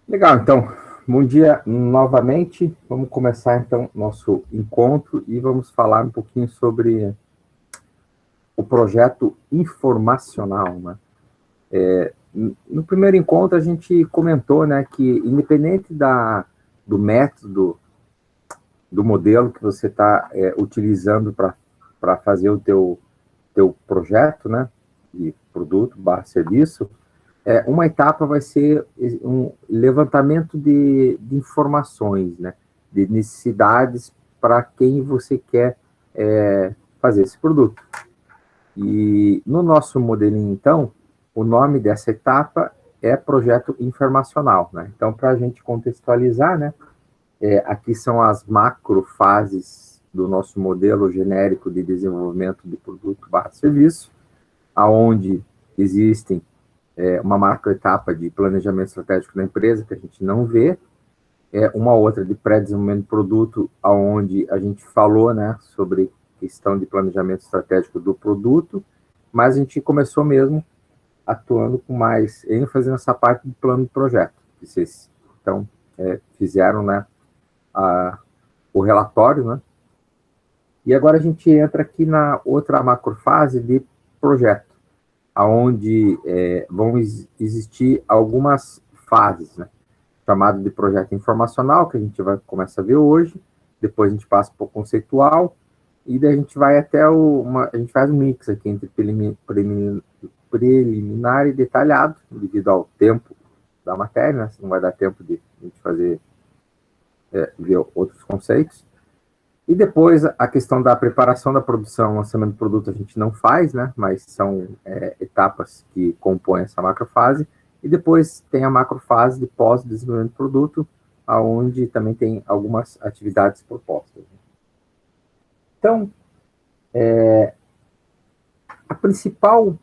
Legal, então, bom dia novamente. Vamos começar então nosso encontro e vamos falar um pouquinho sobre o projeto informacional, né? No primeiro encontro a gente comentou, né, que independente do método, do modelo que você está utilizando para fazer o teu projeto, né, de produto barra serviço, uma etapa vai ser um levantamento de informações, né, de necessidades para quem você quer fazer esse produto. E no nosso modelinho, então, o nome dessa etapa é projeto informacional, né? Então, para a gente contextualizar, né, aqui são as macrofases do nosso modelo genérico de desenvolvimento de produto barra serviço, aonde existem uma macroetapa de planejamento estratégico da empresa, que a gente não vê, uma outra de pré-desenvolvimento de produto, aonde a gente falou, né, sobre questão de planejamento estratégico do produto, mas a gente começou mesmo atuando com mais ênfase nessa parte do plano de projeto, que vocês, então, fizeram, né, o relatório, né, e agora a gente entra aqui na outra macrofase de projeto, aonde vão existir algumas fases, né, chamado de projeto informacional, que a gente vai começar a ver hoje, depois a gente passa para o conceitual, e daí a gente vai até a gente faz um mix aqui entre preliminar e detalhado, devido ao tempo da matéria, né? Não vai dar tempo de a gente fazer, ver outros conceitos. E depois a questão da preparação da produção, lançamento do produto a gente não faz, né? Mas são etapas que compõem essa macrofase. E depois tem a macrofase de pós-desenvolvimento do produto, aonde também tem algumas atividades propostas. Então, a principal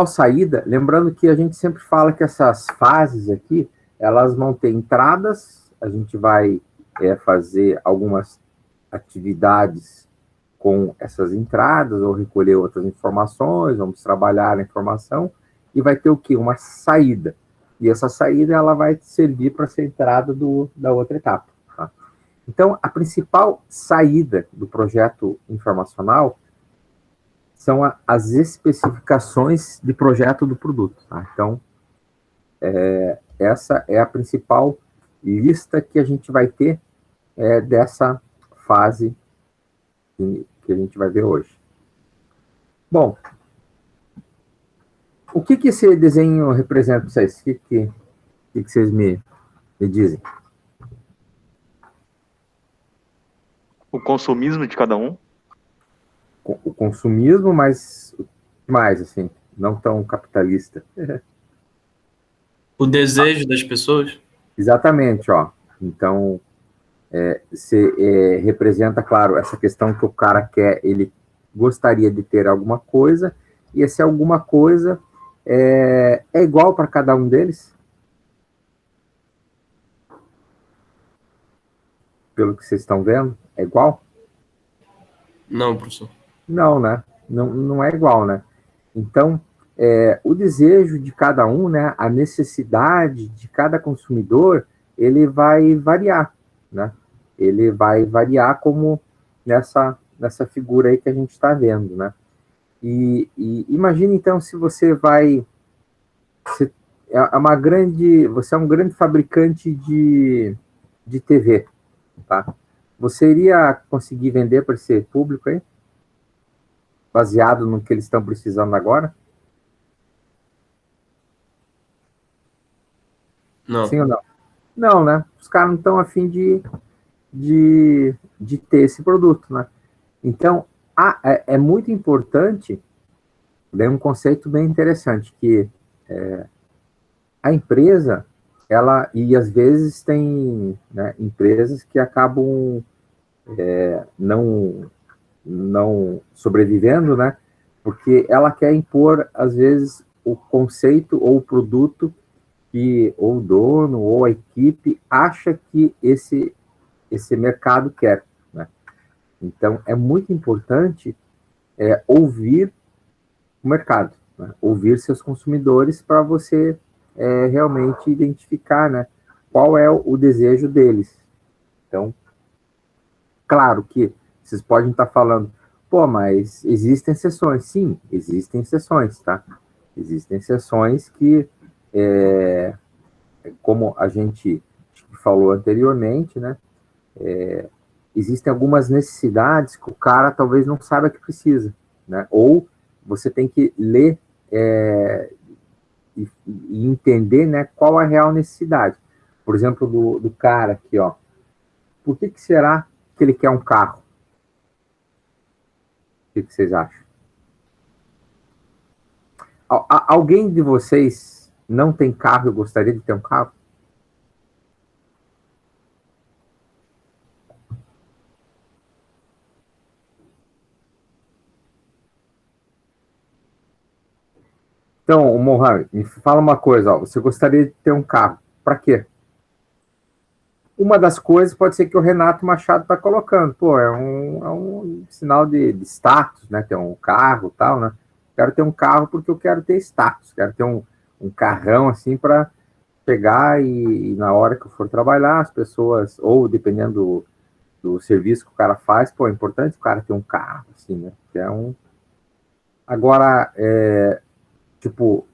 saída, lembrando que a gente sempre fala que essas fases aqui, elas vão ter entradas, a gente vai fazer algumas atividades com essas entradas, ou recolher outras informações, vamos trabalhar a informação, e vai ter o quê? Uma saída. E essa saída, ela vai servir para ser entrada da outra etapa. Tá? Então, a principal saída do projeto informacional são as especificações de projeto do produto. Tá? Então, essa é a principal lista que a gente vai ter dessa fase que a gente vai ver hoje. Bom, o que esse desenho representa para vocês? O que vocês me dizem? O consumismo de cada um. O consumismo, mas mais, assim, não tão capitalista. O desejo das pessoas? Exatamente, ó. Então, você representa, claro, essa questão que o cara quer, ele gostaria de ter alguma coisa, e esse alguma coisa é igual para cada um deles? Pelo que vocês estão vendo, é igual? Não, professor. Não, né? Não é igual, né? Então, o desejo de cada um, né? A necessidade de cada consumidor, ele vai variar, né? Ele vai variar como nessa figura aí que a gente está vendo, né? E imagine, então, se você vai... Você você é um grande fabricante de TV, tá? Você iria conseguir vender para esse público aí? Baseado no que eles estão precisando agora? Não. Sim ou não? Não, né? Os caras não estão a fim de ter esse produto, né? Então, é muito importante, é um conceito bem interessante, que a empresa, ela, e às vezes tem, né, empresas que acabam não sobrevivendo, né? Porque ela quer impor, às vezes, o conceito ou o produto que ou o dono ou a equipe acha que esse mercado quer, né? Então, é muito importante ouvir o mercado, né? Ouvir seus consumidores para você realmente identificar, né, qual é o desejo deles. Então, claro que vocês podem estar falando, pô, mas existem exceções. Sim, existem exceções, tá? Existem exceções que, como a gente falou anteriormente, né, existem algumas necessidades que o cara talvez não saiba que precisa, né? Ou você tem que ler e entender, né, qual é a real necessidade. Por exemplo, do cara aqui, ó. Por que será que ele quer um carro? O que vocês acham? Alguém de vocês não tem carro e gostaria de ter um carro? Então, Mohamed, me fala uma coisa, ó, você gostaria de ter um carro, para quê? Uma das coisas pode ser que o Renato Machado está colocando, pô, é um sinal de status, né, ter um carro e tal, né? Quero ter um carro porque eu quero ter status, quero ter um carrão assim para pegar e na hora que eu for trabalhar, as pessoas, ou dependendo do serviço que o cara faz, pô, é importante o cara ter um carro, assim, né? Que é um... Agora, tipo,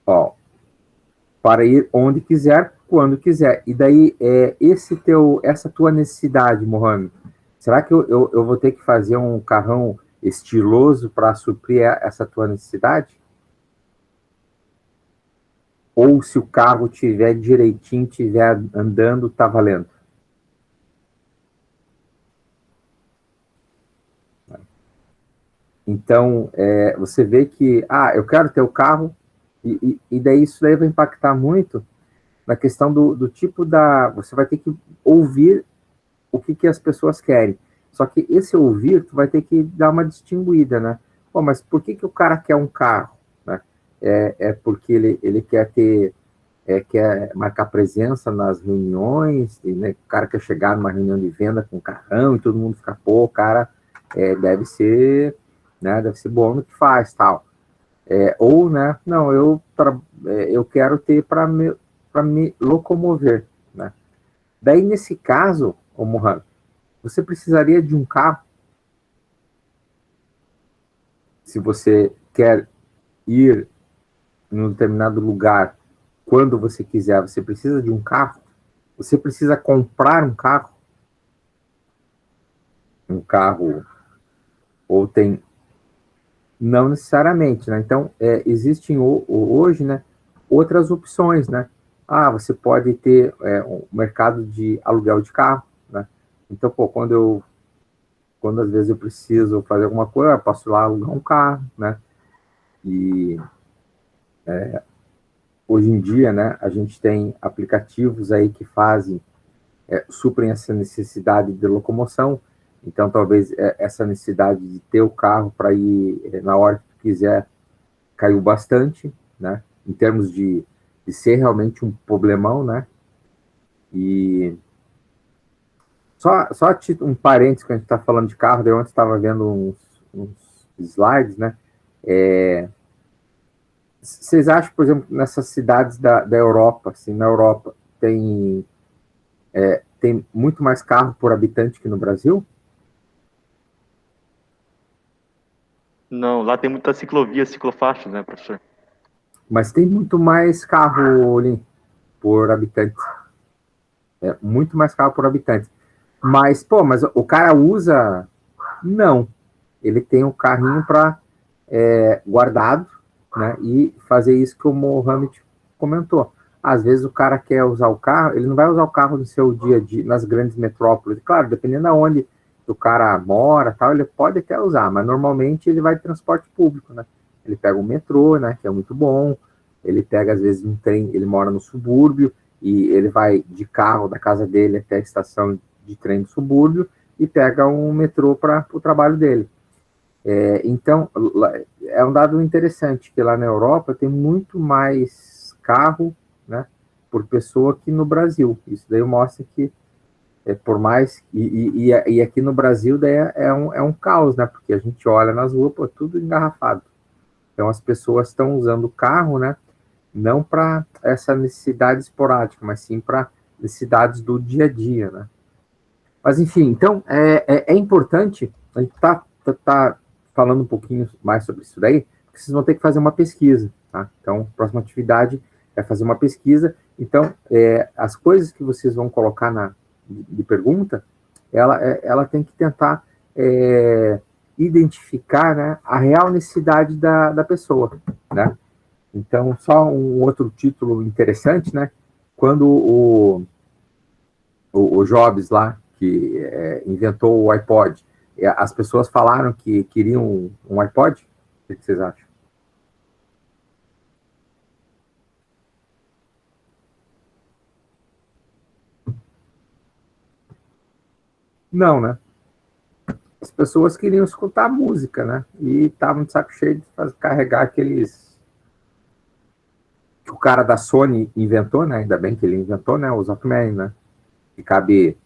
ó, para ir onde quiser, quando quiser. E daí, essa tua necessidade, Mohamed, será que eu vou ter que fazer um carrão estiloso para suprir essa tua necessidade? Ou se o carro tiver direitinho, tiver andando, tá valendo? Então, você vê que, eu quero ter o carro, e daí isso daí vai impactar muito na questão do tipo você vai ter que ouvir o que as pessoas querem. Só que esse ouvir, tu vai ter que dar uma distinguida, né? Pô, mas por que o cara quer um carro? Né? Porque ele quer quer marcar presença nas reuniões, e, né, o cara quer chegar numa reunião de venda com um carrão e todo mundo fica, pô, o cara deve ser, né, deve ser bom no que faz, tal. Ou, né, não, eu quero ter para me locomover, né? Daí, nesse caso, ô Mohamed, você precisaria de um carro se você quer ir em um determinado lugar quando você quiser. Você precisa de um carro? Você precisa comprar um carro? Um carro, ou tem... Não necessariamente, né? Então, existem hoje, né, outras opções, né? Você pode ter um mercado de aluguel de carro, né? Então, pô, quando às vezes eu preciso fazer alguma coisa, eu posso ir lá alugar um carro, né? E hoje em dia, né, a gente tem aplicativos aí que suprem essa necessidade de locomoção. Então, talvez essa necessidade de ter o carro para ir na hora que tu quiser caiu bastante, né? Em termos de ser realmente um problemão, né? E só um parênteses, que a gente está falando de carro, daí ontem estava vendo uns slides, né? Vocês acham, por exemplo, nessas cidades da Europa, assim, na Europa, tem muito mais carro por habitante que no Brasil? Não, lá tem muita ciclovia, ciclofaixas, né, professor? Mas tem muito mais carro, Lin, por habitante. Muito mais carro por habitante. Mas, pô, mas o cara usa... Não. Ele tem um carrinho para guardado, né? E fazer isso que o Mohamed comentou. Às vezes o cara quer usar o carro, ele não vai usar o carro no seu dia a dia, nas grandes metrópoles. Claro, dependendo de onde o cara mora, tal, ele pode até usar, mas normalmente ele vai de transporte público, né? Ele pega o metrô, né? Que é muito bom. Ele pega, às vezes, um trem, ele mora no subúrbio, e ele vai de carro da casa dele até a estação de trem do subúrbio e pega um metrô para o trabalho dele. Então, é um dado interessante que lá na Europa tem muito mais carro, né, por pessoa que no Brasil. Isso daí mostra que, por mais... E aqui no Brasil daí é um caos, né, porque a gente olha nas ruas, pô, tudo engarrafado. Então, as pessoas estão usando o carro, né, não para essa necessidade esporádica, mas sim para necessidades do dia a dia, né. Mas, enfim, então, é importante, a gente tá falando um pouquinho mais sobre isso daí, porque vocês vão ter que fazer uma pesquisa, tá? Então, a próxima atividade é fazer uma pesquisa. Então, as coisas que vocês vão colocar de pergunta, ela tem que tentar identificar, né, a real necessidade da pessoa, né? Então, só um outro título interessante, né? Quando o Jobs lá, que inventou o iPod, as pessoas falaram que queriam um iPod? O que vocês acham? Não, né? As pessoas queriam escutar música, né? E estavam de saco cheio de carregar aqueles que o cara da Sony inventou, né? Ainda bem que ele inventou, né? Os Walkman, né? Que cabe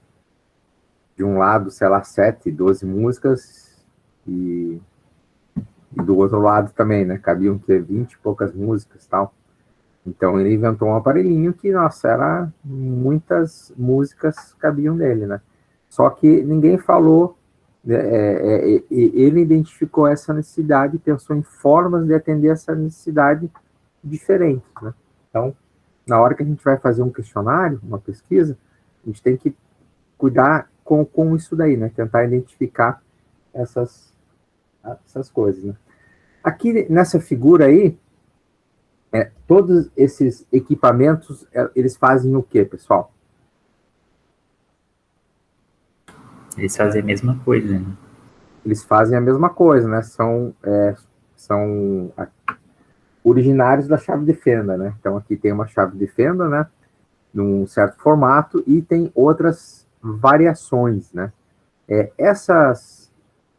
de um lado, sei lá, 7, 12 músicas e do outro lado também, né? Cabiam que 20 e poucas músicas e tal. Então ele inventou um aparelhinho que, nossa, era muitas músicas cabiam nele, né? Só que ninguém falou, ele identificou essa necessidade e pensou em formas de atender essa necessidade diferentes, né? Então, na hora que a gente vai fazer um questionário, uma pesquisa, a gente tem que cuidar com isso daí, né? Tentar identificar essas coisas, né? Aqui nessa figura aí, todos esses equipamentos, eles fazem o quê, pessoal? Eles fazem a mesma coisa, né? Eles fazem a mesma coisa, né? São originários da chave de fenda, né? Então aqui tem uma chave de fenda, né? Num certo formato, e tem outras variações, né? Essas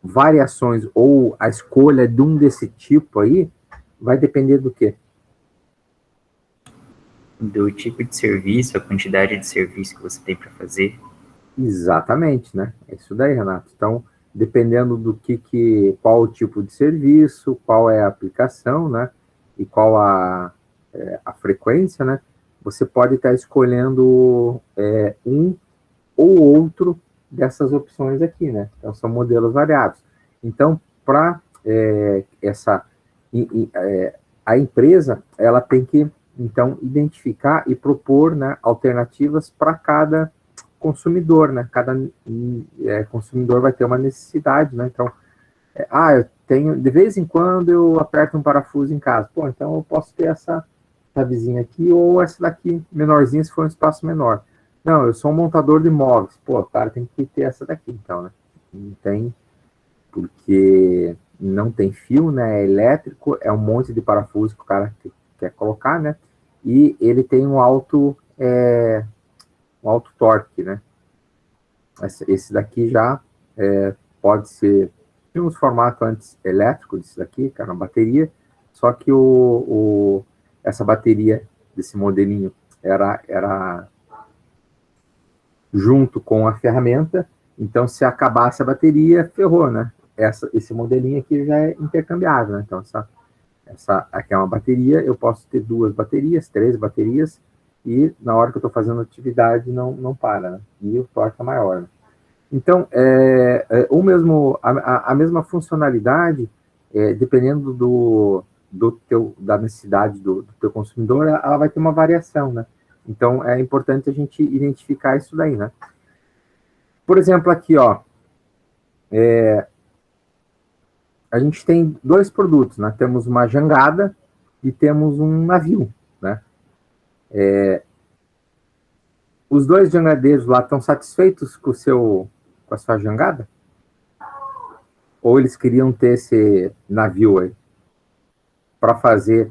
variações ou a escolha de um desse tipo aí vai depender do quê? Do tipo de serviço, a quantidade de serviço que você tem para fazer. Exatamente, né? É isso daí, Renato. Então, dependendo do qual o tipo de serviço, qual é a aplicação, né? E qual a frequência, né? Você pode estar escolhendo um ou outro dessas opções aqui, né? Então, são modelos variados. Então, para a empresa, ela tem que, então, identificar e propor, né, alternativas para cada consumidor, né? Cada consumidor vai ter uma necessidade, né? Então, eu tenho, de vez em quando eu aperto um parafuso em casa. Pô, então eu posso ter essa chavezinha aqui ou essa daqui menorzinha se for um espaço menor. Não, eu sou um montador de móveis. Pô, cara, tem que ter essa daqui, então, né? Não tem, porque não tem fio, né? É elétrico, é um monte de parafuso que o cara quer colocar, né? E ele tem um alto torque, né? Esse daqui já pode ser, tinha uns formatos antes elétrico desse daqui, que era uma bateria, só que essa bateria desse modelinho era junto com a ferramenta, então se acabasse a bateria, ferrou, né? Esse modelinho aqui já é intercambiável, né? Então essa aqui é uma bateria, eu posso ter 2 baterias, 3 baterias, e na hora que eu estou fazendo atividade não para, né? E o torque é maior, né? Então, a mesma funcionalidade, dependendo da necessidade do teu consumidor, ela vai ter uma variação, né? Então, é importante a gente identificar isso daí, né? Por exemplo, aqui, ó, a gente tem 2 produtos, né? Temos uma jangada e temos um navio, né? Os 2 jangadeiros lá estão satisfeitos com a sua jangada? Ou eles queriam ter esse navio aí para fazer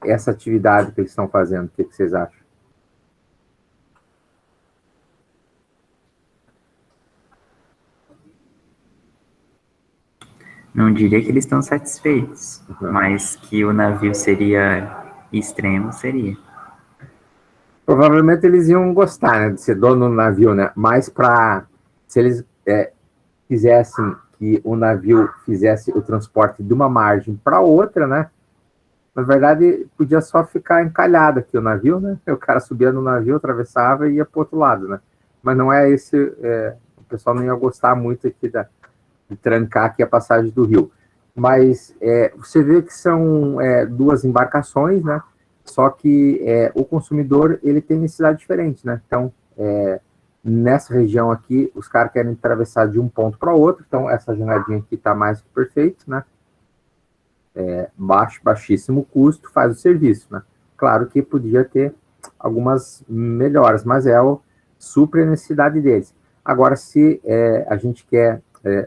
essa atividade que eles estão fazendo? O que vocês acham? Não diria que eles estão satisfeitos, mas que o navio seria extremo, seria. Provavelmente eles iam gostar, né, de ser dono do navio, né? Mas se eles quisessem que o navio fizesse o transporte de uma margem para outra, né? Na verdade, podia só ficar encalhado aqui o navio, né? O cara subia no navio, atravessava e ia para o outro lado, né? Mas não é esse... o pessoal não ia gostar muito aqui de trancar aqui a passagem do rio. Mas você vê que são duas embarcações, né? Só que o consumidor, ele tem necessidade diferente, né? Então, nessa região aqui, os caras querem atravessar de um ponto para outro, então essa jangadinha aqui está mais que perfeito, né? Baixíssimo custo, faz o serviço, né? Claro que podia ter algumas melhoras, mas supre a necessidade deles. Agora, se a gente quer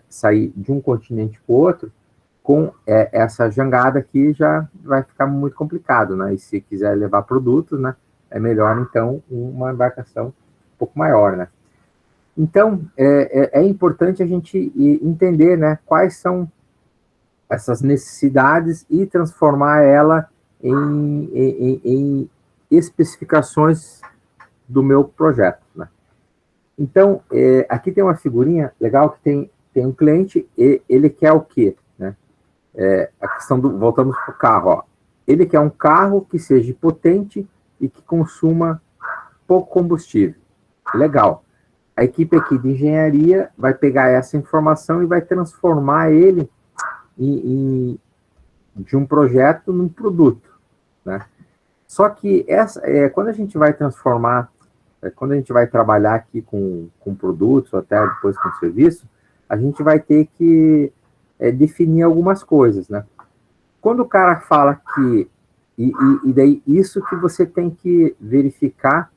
sair de um continente para o outro, com essa jangada aqui já vai ficar muito complicado, né? E se quiser levar produtos, né? É melhor, então, uma embarcação um pouco maior, né? Então, é importante a gente entender, né? Quais são essas necessidades e transformar ela em especificações do meu projeto, né? Então, aqui tem uma figurinha legal que tem um cliente e ele quer o quê, né? A questão voltamos para o carro, ó. Ele quer um carro que seja potente e que consuma pouco combustível. Legal. A equipe aqui de engenharia vai pegar essa informação e vai transformar ele de um projeto num produto, né? Só que quando a gente vai transformar, quando a gente vai trabalhar aqui com produtos, ou até depois com serviço, a gente vai ter que definir algumas coisas, né? Quando o cara fala que... E daí isso que você tem que verificar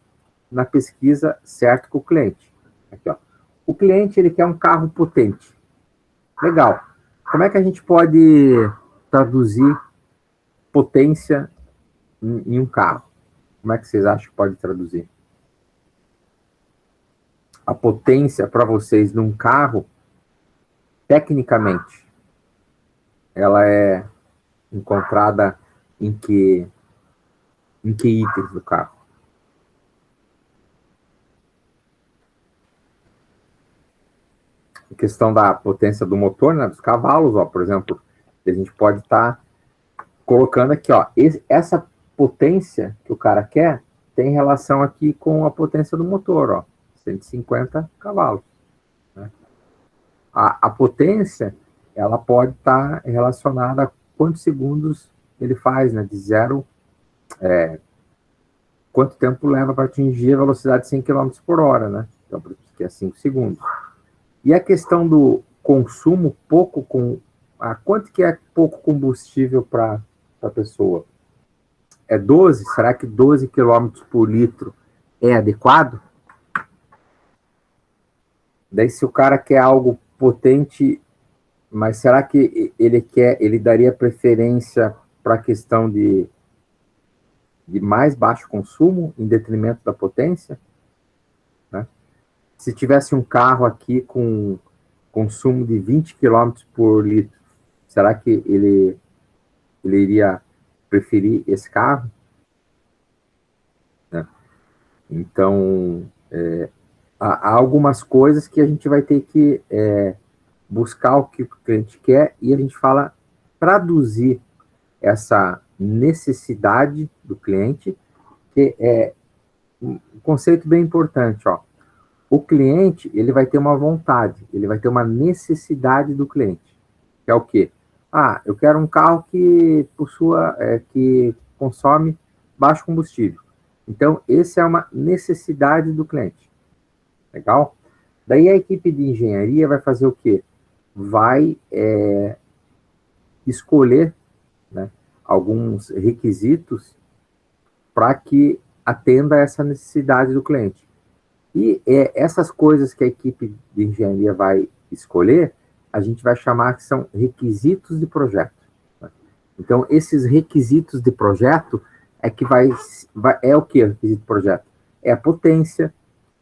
na pesquisa certo com o cliente. Aqui, ó. O cliente, ele quer um carro potente. Legal. Como é que a gente pode traduzir potência em um carro? Como é que vocês acham que pode traduzir? A potência para vocês num carro, tecnicamente, ela é encontrada em que itens do carro? A questão da potência do motor, né, dos cavalos, ó, por exemplo, a gente pode estar colocando aqui, ó, essa potência que o cara quer tem relação aqui com a potência do motor, ó, 150 cavalos. Né? A potência, ela pode estar relacionada a quantos segundos ele faz, né, de zero, quanto tempo leva para atingir a velocidade de 100 km por hora, né, então, que é 5 segundos. E a questão do consumo quanto que é pouco combustível para a pessoa? É 12? Será que 12 km por litro é adequado? Daí se o cara quer algo potente, mas será que ele daria preferência para a questão de mais baixo consumo em detrimento da potência? Né? Se tivesse um carro aqui com consumo de 20 km por litro, será que ele iria preferir esse carro? Né? Então, há algumas coisas que a gente vai ter que buscar o que o cliente quer e a gente fala traduzir essa necessidade do cliente, que é um conceito bem importante, ó. O cliente, ele vai ter uma vontade, ele vai ter uma necessidade do cliente, que é o quê? Ah, eu quero um carro que que consome baixo combustível. Então, essa é uma necessidade do cliente. Legal? Daí a equipe de engenharia vai fazer o quê? Vai escolher, né, alguns requisitos para que atenda a essa necessidade do cliente. E essas coisas que a equipe de engenharia vai escolher, a gente vai chamar que são requisitos de projeto. Né? Então, esses requisitos de projeto é o que requisito de projeto? É a potência,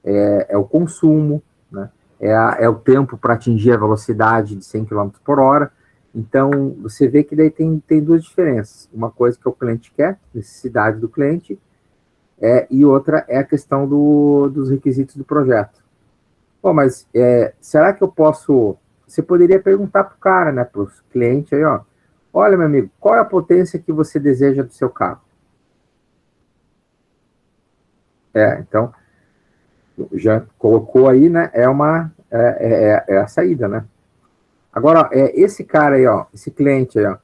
é o consumo, né? É o tempo para atingir a velocidade de 100 km por hora. Então, você vê que daí tem duas diferenças. Uma coisa que o cliente quer, necessidade do cliente, e outra é a questão dos requisitos do projeto. Bom, mas será que eu posso... Você poderia perguntar para o cara, né, para o cliente aí, ó, olha, meu amigo, qual é a potência que você deseja do seu carro? Então, já colocou aí, né? É a saída, né? Agora, esse cara aí, ó, esse cliente aí, ó,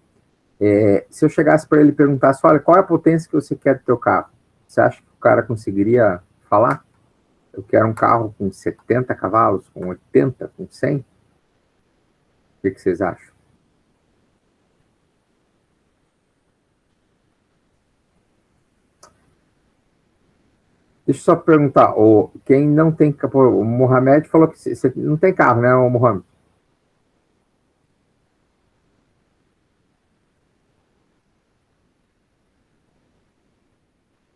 se eu chegasse para ele e perguntasse, olha, qual é a potência que você quer do teu carro? Você acha que o cara conseguiria falar? Eu quero um carro com 70 cavalos, com 80, com 100? O que vocês acham? Deixa eu só perguntar, quem não tem... O Mohamed falou que você não tem carro, né, o Mohamed?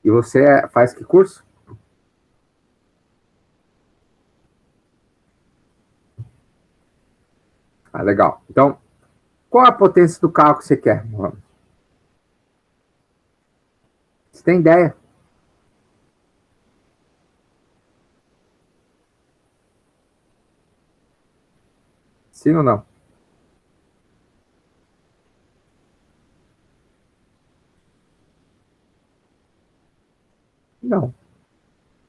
E você faz que curso? Ah, legal. Então, qual a potência do carro que você quer, Mohamed? Você tem ideia? Sim ou não? Não.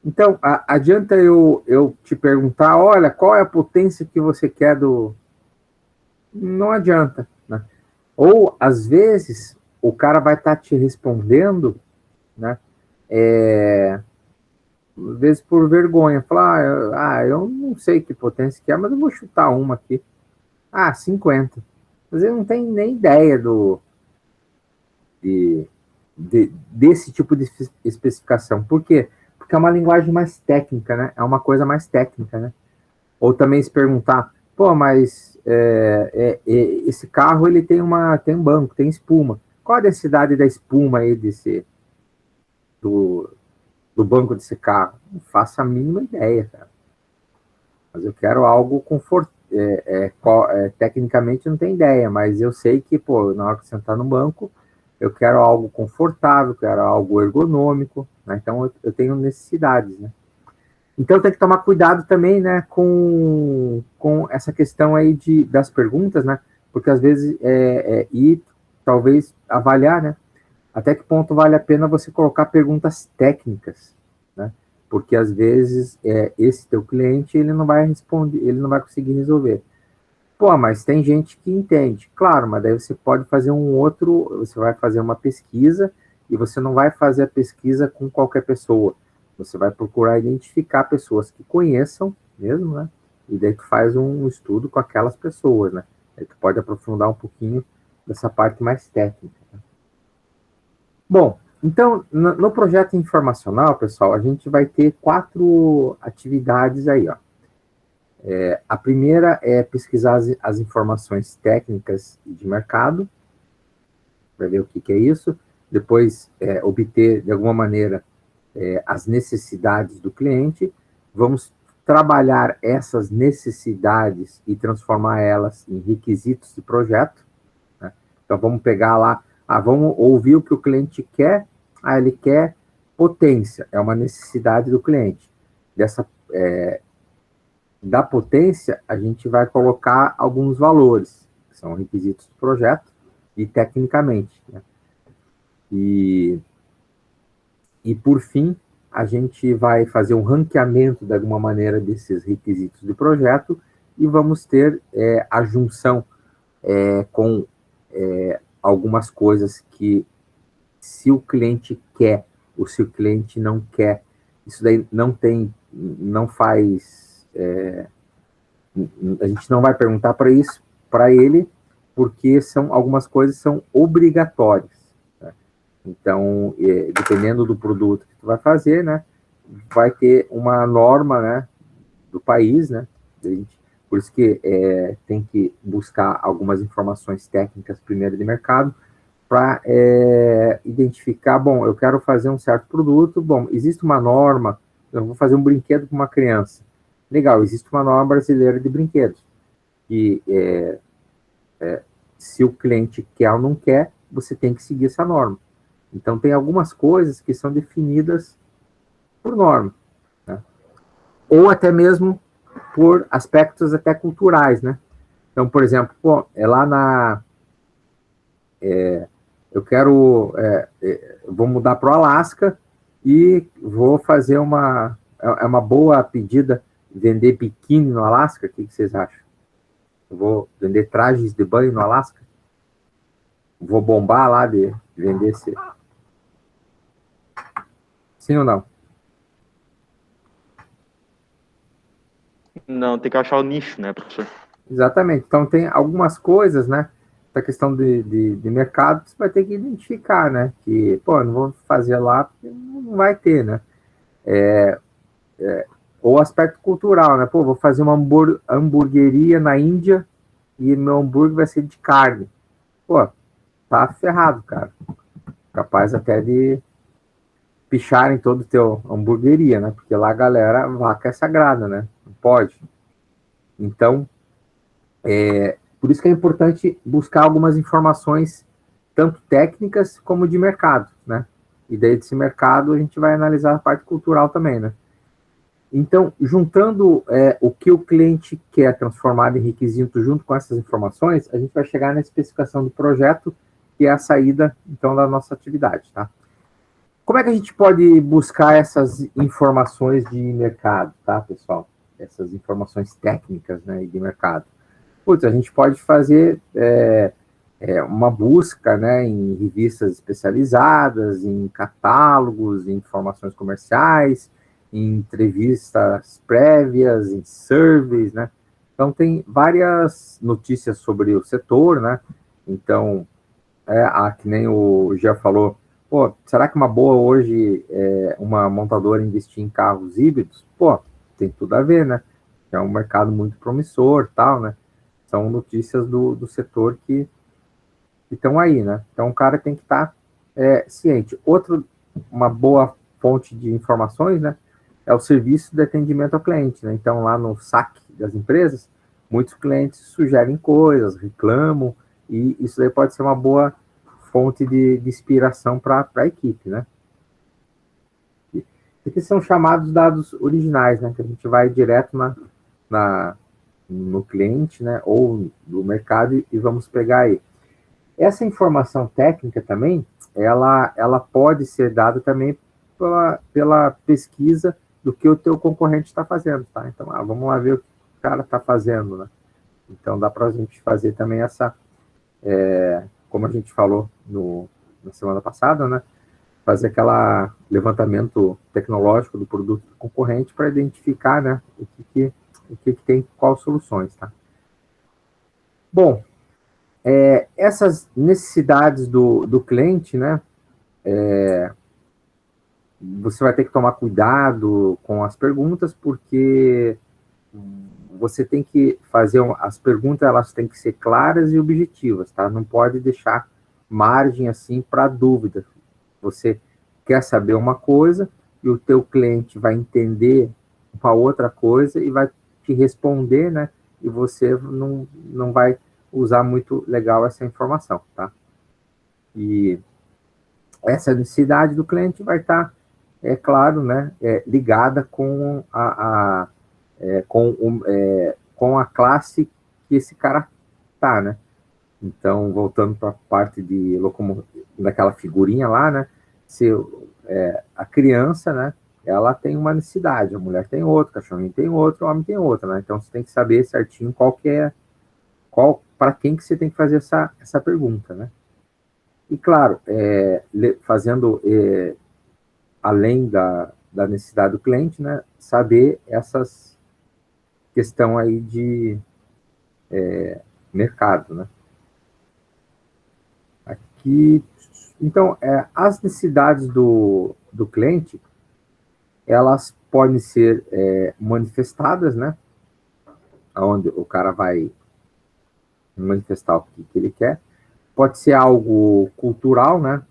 Então, adianta eu te perguntar, olha, qual é a potência que você quer do... Não adianta, né? Ou, às vezes, o cara vai estar te respondendo, né? Às vezes por vergonha, falar, eu não sei que potência que é, mas eu vou chutar uma aqui. 50. Mas ele não tem nem ideia desse tipo de especificação. Por quê? Porque é uma linguagem mais técnica, né? É uma coisa mais técnica, né? Ou também se perguntar, pô, mas esse carro ele tem um banco, tem espuma. Qual a densidade da espuma aí do banco desse carro? Não faço a mínima ideia, cara. Mas eu quero algo confortável. Tecnicamente não tem ideia, mas eu sei que, pô, na hora que sentar no banco, eu quero algo confortável, quero algo ergonômico, né? Então eu tenho necessidades, né? Então tem que tomar cuidado também, né, com essa questão aí das perguntas, né? Porque às vezes e talvez avaliar, né? Até que ponto vale a pena você colocar perguntas técnicas, né? Porque às vezes esse teu cliente ele não vai responder, ele não vai conseguir resolver. Pô, mas tem gente que entende. Claro, mas daí você pode fazer você vai fazer uma pesquisa e você não vai fazer a pesquisa com qualquer pessoa. Você vai procurar identificar pessoas que conheçam mesmo, né? E daí tu faz um estudo com aquelas pessoas, né? Aí tu pode aprofundar um pouquinho dessa parte mais técnica, né? Bom, então, no projeto informacional, pessoal, a gente vai ter 4 atividades aí, ó. A primeira é pesquisar as informações técnicas de mercado, para ver o que é isso. Depois, obter, de alguma maneira, as necessidades do cliente. Vamos trabalhar essas necessidades e transformar elas em requisitos de projeto, né? Então, vamos pegar lá, vamos ouvir o que o cliente quer. Ele quer potência, é uma necessidade do cliente. Da potência, a gente vai colocar alguns valores, que são requisitos do projeto, e tecnicamente, né? E por fim, a gente vai fazer um ranqueamento, de alguma maneira, desses requisitos do projeto, e vamos ter a junção com algumas coisas que, se o cliente quer, ou se o cliente não quer, isso daí não faz... a gente não vai perguntar para isso para ele, porque algumas coisas são obrigatórias, né? Então, dependendo do produto que tu vai fazer, né, vai ter uma norma, né, do país, né? Por isso que tem que buscar algumas informações técnicas primeiro de mercado para identificar, bom, eu quero fazer um certo produto, bom, existe uma norma, eu vou fazer um brinquedo para uma criança. Legal, existe uma norma brasileira de brinquedos, que se o cliente quer ou não quer, você tem que seguir essa norma. Então, tem algumas coisas que são definidas por norma, né? Ou até mesmo por aspectos até culturais, né? Então, por exemplo, lá eu quero, vou mudar para o Alasca e vou fazer uma boa pedida, vender biquíni no Alasca. O que vocês acham? Eu vou vender trajes de banho no Alasca? Vou bombar lá de vender esse... Sim ou não? Não, tem que achar o nicho, né, professor? Exatamente. Então, tem algumas coisas, né? Essa questão de mercado, você vai ter que identificar, né? Que, pô, não vou fazer lá porque não vai ter, né? Ou o aspecto cultural, né? Pô, vou fazer uma hamburgueria na Índia e meu hambúrguer vai ser de carne. Pô, tá ferrado, cara. Capaz até de picharem todo o teu hamburgueria, né? Porque lá a galera, vaca é sagrada, né? Não pode. Então, por isso que é importante buscar algumas informações, tanto técnicas como de mercado, né? E daí desse mercado a gente vai analisar a parte cultural também, né? Então, juntando o que o cliente quer transformar em requisito junto com essas informações, a gente vai chegar na especificação do projeto, que é a saída, então, da nossa atividade, tá? Como é que a gente pode buscar essas informações de mercado, tá, pessoal? Essas informações técnicas, né, de mercado. Putz, a gente pode fazer uma busca, né, em revistas especializadas, em catálogos, em informações comerciais, em entrevistas prévias, em surveys, né? Então, tem várias notícias sobre o setor, né? Então, que nem o Jean falou, pô, será que uma boa hoje uma montadora investir em carros híbridos? Pô, tem tudo a ver, né? É um mercado muito promissor, tal, né? São notícias do setor que estão aí, né? Então, o cara tem que estar ciente. Uma boa fonte de informações, né? É o serviço de atendimento ao cliente, né? Então, lá no saque das empresas, muitos clientes sugerem coisas, reclamam, e isso daí pode ser uma boa fonte de inspiração para a equipe, né? Aqui são chamados dados originais, né? Que a gente vai direto no cliente, né? Ou no mercado e vamos pegar aí. Essa informação técnica também, ela pode ser dada também pela pesquisa do que o teu concorrente está fazendo, tá? Então, vamos lá ver o que o cara está fazendo, né? Então, dá para a gente fazer também como a gente falou na semana passada, né? Fazer aquela levantamento tecnológico do produto do concorrente para identificar, né? O que tem, quais soluções, tá? Bom, essas necessidades do cliente, né? Você vai ter que tomar cuidado com as perguntas, porque você tem que fazer as perguntas, elas têm que ser claras e objetivas, tá? Não pode deixar margem assim para dúvida. Você quer saber uma coisa e o teu cliente vai entender uma outra coisa e vai te responder, né? E você não vai usar muito legal essa informação, tá? E essa necessidade do cliente vai estar, claro, né, ligada com a classe que esse cara tá, né? Então, voltando para a parte daquela figurinha lá, né? Se a criança, né? Ela tem uma necessidade, a mulher tem outra, o cachorrinho tem outro, o homem tem outra, né? Então, você tem que saber certinho para quem que você tem que fazer essa pergunta, né? E, claro, fazendo, além da necessidade do cliente, né? Saber essas questão aí de mercado, né? Aqui, então, as necessidades do cliente, elas podem ser manifestadas, né? Onde o cara vai manifestar o que ele quer. Pode ser algo cultural, né?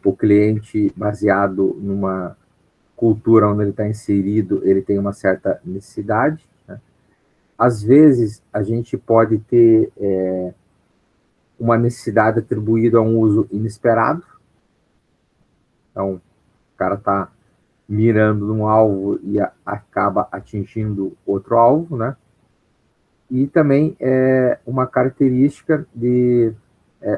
O cliente, baseado numa cultura onde ele está inserido, ele tem uma certa necessidade, né? Às vezes, a gente pode ter uma necessidade atribuída a um uso inesperado. Então, o cara está mirando num alvo e acaba atingindo outro alvo, né? e também uma característica de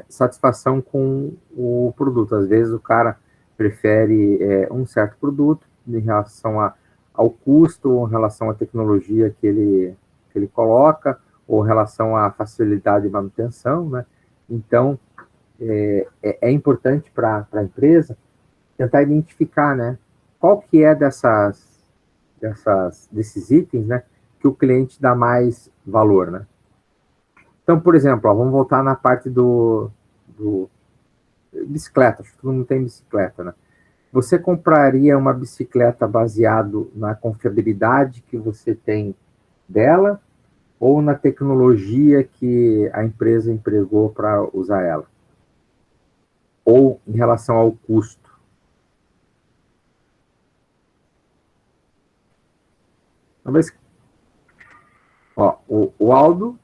satisfação com o produto. Às vezes o cara prefere um certo produto em relação ao custo, ou em relação à tecnologia que ele coloca, ou em relação à facilidade de manutenção, né? Então, é importante para a empresa tentar identificar, né, qual que é desses itens, né, que o cliente dá mais valor, né? Então, por exemplo, vamos voltar na parte do bicicleta. Acho que todo mundo tem bicicleta, né? Você compraria uma bicicleta baseado na confiabilidade que você tem dela ou na tecnologia que a empresa empregou para usar ela? Ou em relação ao custo? Talvez, o Aldo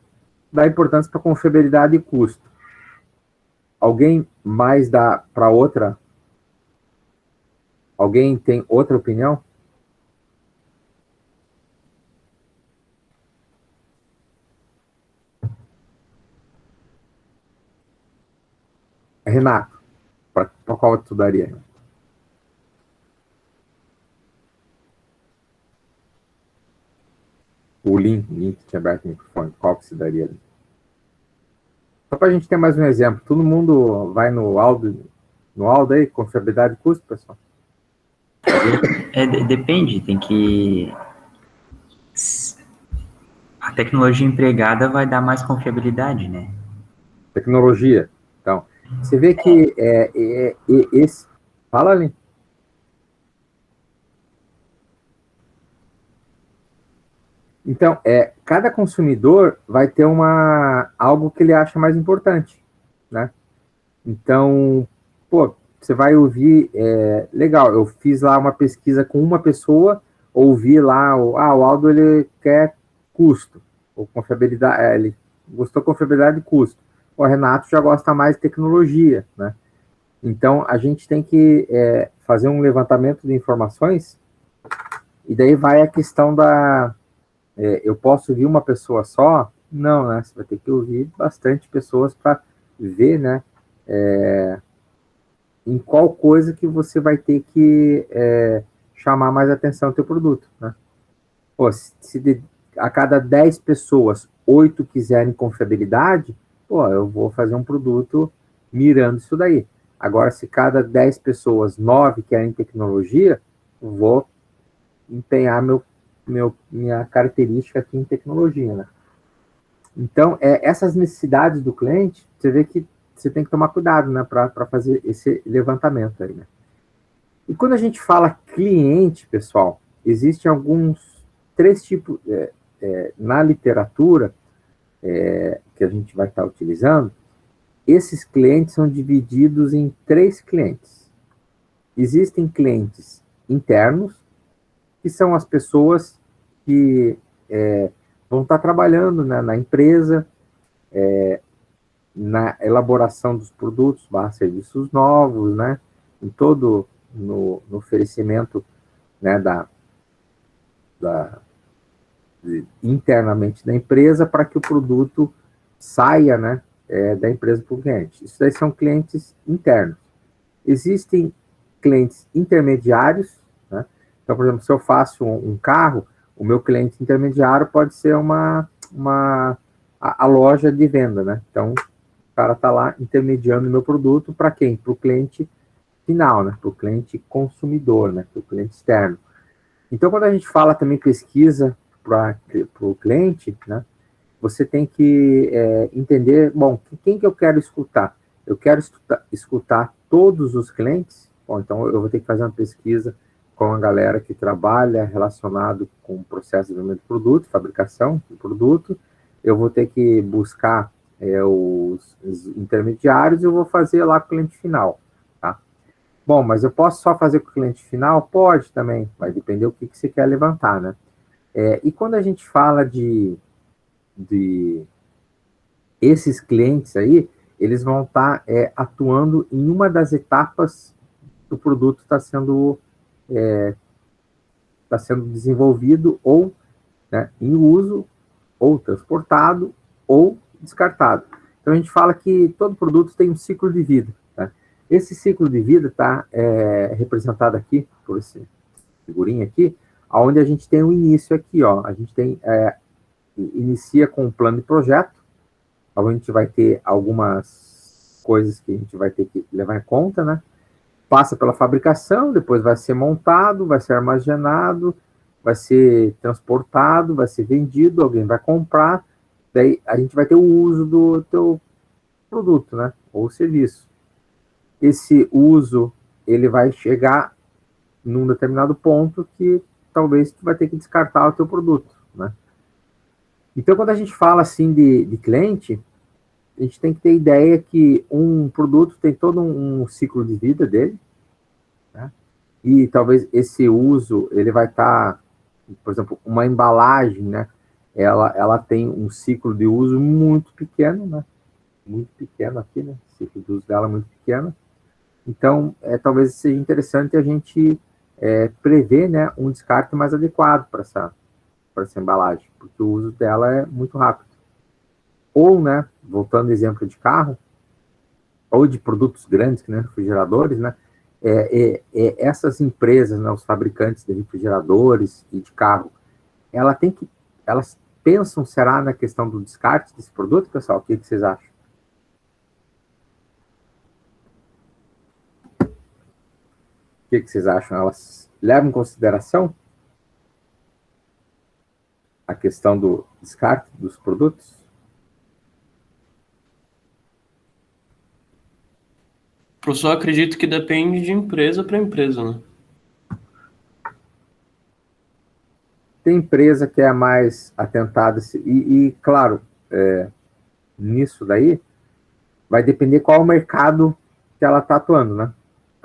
dá importância para confiabilidade e custo. Alguém mais dá para outra? Alguém tem outra opinião? Renato, para qual tu daria? O link que tinha aberto o microfone, qual que se daria ali? Só para a gente ter mais um exemplo. Todo mundo vai no Aldo aí, confiabilidade e custo, pessoal? Depende, tem que... A tecnologia empregada vai dar mais confiabilidade, né? Tecnologia. Então, você vê que esse... Fala ali. Então, cada consumidor vai ter algo que ele acha mais importante, né? Então, você vai ouvir, legal, eu fiz lá uma pesquisa com uma pessoa, ouvi lá, o Aldo, ele quer custo, ou confiabilidade, ele gostou de confiabilidade e custo. O Renato já gosta mais de tecnologia, né? Então, a gente tem que fazer um levantamento de informações, e daí vai a questão eu posso ouvir uma pessoa só? Não, né? Você vai ter que ouvir bastante pessoas para ver, né? Em qual coisa que você vai ter que chamar mais atenção ao teu produto, né? Se a cada 10 pessoas, 8 quiserem confiabilidade, eu vou fazer um produto mirando isso daí. Agora, se cada 10 pessoas, 9 querem tecnologia, eu vou empenhar minha característica aqui em tecnologia, né? Então, essas necessidades do cliente, você vê que você tem que tomar cuidado, né, para fazer esse levantamento aí, né? E quando a gente fala cliente, pessoal, existem três tipos, na literatura que a gente vai estar utilizando, esses clientes são divididos em 3 clientes. Existem clientes internos, que são as pessoas que vão estar trabalhando, né, na empresa, na elaboração dos produtos, serviços novos, né, no oferecimento, né, internamente da empresa, para que o produto saia, né, da empresa para o cliente. Isso daí são clientes internos. Existem clientes intermediários, né? Então, por exemplo, se eu faço um carro, o meu cliente intermediário pode ser a loja de venda, né? Então, o cara está lá intermediando o meu produto para quem? Para o cliente final, né? Para o cliente consumidor, né? Para o cliente externo. Então, quando a gente fala também pesquisa para o cliente, né? Você tem que entender, bom, quem que eu quero escutar? Eu quero escutar todos os clientes? Bom, então eu vou ter que fazer uma pesquisa com a galera que trabalha relacionado com o processo de desenvolvimento de produto, fabricação do produto. Eu vou ter que buscar os intermediários e eu vou fazer lá com o cliente final, tá? Bom, mas eu posso só fazer com o cliente final? Pode também, vai depender do que você quer levantar, né? E quando a gente fala de esses clientes aí, eles vão estar atuando em uma das etapas que o produto está sendo desenvolvido ou, né, em uso, ou transportado ou descartado. Então a gente fala que todo produto tem um ciclo de vida. Tá? Esse ciclo de vida está representado aqui por esse figurinha aqui, onde a gente tem o início aqui, ó. A gente tem inicia com um plano de projeto, onde a gente vai ter algumas coisas que a gente vai ter que levar em conta, né? Passa pela fabricação, depois vai ser montado, vai ser armazenado, vai ser transportado, vai ser vendido, alguém vai comprar, daí a gente vai ter o uso do teu produto, né? Ou serviço. Esse uso, ele vai chegar num determinado ponto que talvez tu vai ter que descartar o teu produto, né? Então, quando a gente fala assim de cliente, a gente tem que ter ideia que um produto tem todo um ciclo de vida dele, né? E talvez esse uso, ele vai estar, por exemplo, uma embalagem, né? Ela tem um ciclo de uso muito pequeno, né? Muito pequeno aqui, né? O ciclo de uso dela é muito pequeno. Então, talvez seja interessante a gente prever, né, um descarte mais adequado para essa embalagem, porque o uso dela é muito rápido. Ou, né, voltando ao exemplo de carro, ou de produtos grandes, que nem refrigeradores, né, essas empresas, né, os fabricantes de refrigeradores e de carro, elas pensam, será, na questão do descarte desse produto, pessoal? O que vocês acham? O que vocês acham? Elas levam em consideração a questão do descarte dos produtos? Professor, eu acredito que depende de empresa para empresa, né? Tem empresa que é mais atentada, claro, nisso daí, vai depender qual o mercado que ela está atuando, né?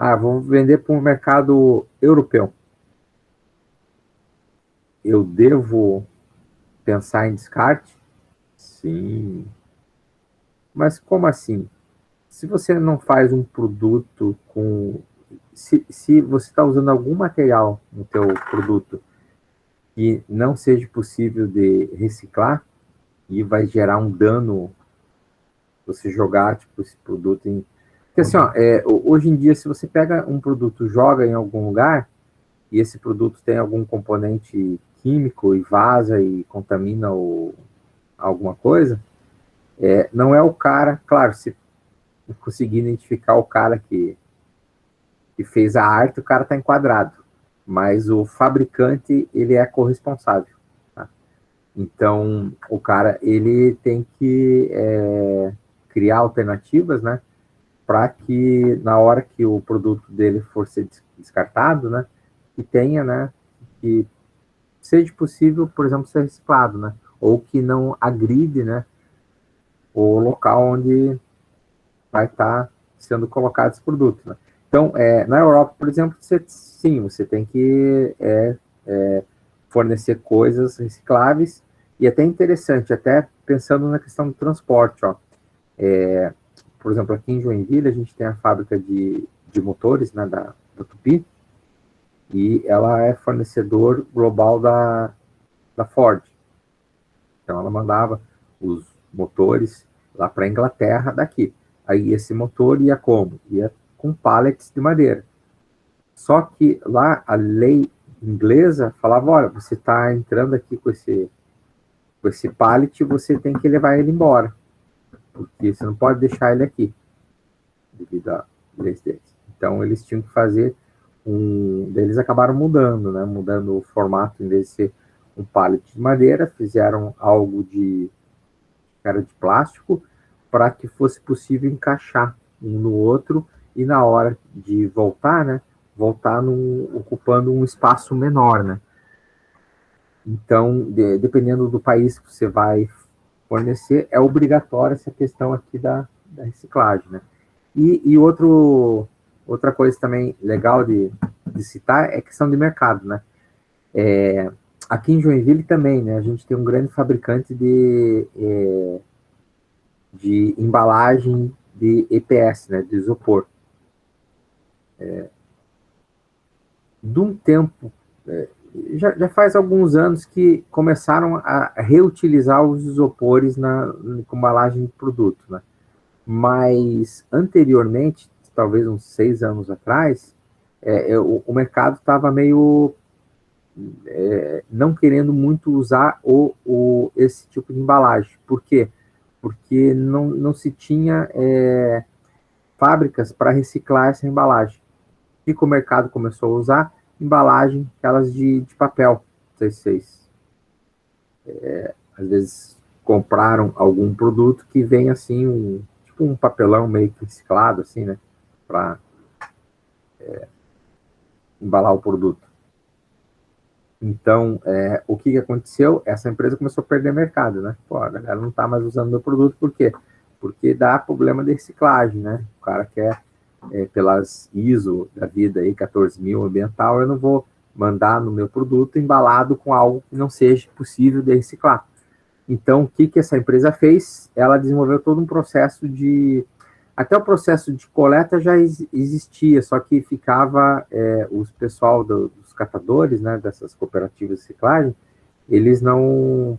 Ah, vou vender para um mercado europeu. Eu devo pensar em descarte? Sim. Mas como assim? Se você não faz um produto com... Se você está usando algum material no teu produto que não seja possível de reciclar e vai gerar um dano você jogar tipo, esse produto em... Porque assim, ó, hoje em dia, se você pega um produto, joga em algum lugar, e esse produto tem algum componente químico e vaza e contamina alguma coisa, não é o cara, claro, se conseguir identificar o cara que fez a arte, o cara está enquadrado, mas o fabricante, ele é corresponsável. Tá? Então, o cara, ele tem que criar alternativas, né, para que na hora que o produto dele for ser descartado, né, que tenha, né, que seja possível, por exemplo, ser reciclado, né, ou que não agride, né, o local onde vai estar sendo colocado esse produto, né. Então, na Europa, por exemplo, você tem que fornecer coisas recicláveis, e até interessante, até pensando na questão do transporte, ó. Por exemplo, aqui em Joinville, a gente tem a fábrica de motores, né, da Tupi, e ela é fornecedor global da Ford. Então, ela mandava os motores lá para a Inglaterra daqui. Aí, esse motor ia como? Ia com pallets de madeira. Só que lá, a lei inglesa falava, olha, você está entrando aqui com esse pallet, você tem que levar ele embora, porque você não pode deixar ele aqui, devido a leis deles. Então, eles tinham que fazer eles acabaram mudando, né? Mudando o formato, em vez de ser um pallet de madeira, fizeram algo que era de plástico, para que fosse possível encaixar um no outro, e na hora de voltar, né? Voltar ocupando um espaço menor, né? Então, dependendo do país que você vai fornecer, é obrigatória essa questão aqui da reciclagem, né? E outra coisa também legal de citar é a questão de mercado, né? Aqui em Joinville também, né? A gente tem um grande fabricante de embalagem de EPS, né? De isopor. De um tempo, já faz alguns anos que começaram a reutilizar os isopores com embalagem de produto, né? Mas anteriormente, talvez uns 6 anos atrás, o mercado estava meio não querendo muito usar esse tipo de embalagem. Por quê? Porque não se tinha fábricas para reciclar essa embalagem. O que o mercado começou a usar? Embalagem, aquelas de papel. Não sei se vocês, às vezes, compraram algum produto que vem assim, tipo um papelão meio que reciclado, assim, né? Para embalar o produto. Então, o que aconteceu? Essa empresa começou a perder mercado, né? Pô, a galera não está mais usando meu produto, por quê? Porque dá problema de reciclagem, né? O cara quer, pelas ISO da vida aí, 14.000 ambiental, eu não vou mandar no meu produto embalado com algo que não seja possível de reciclar. Então, o que essa empresa fez? Ela desenvolveu todo um processo até o processo de coleta já existia, só que ficava os pessoal dos catadores, né, dessas cooperativas de reciclagem, eles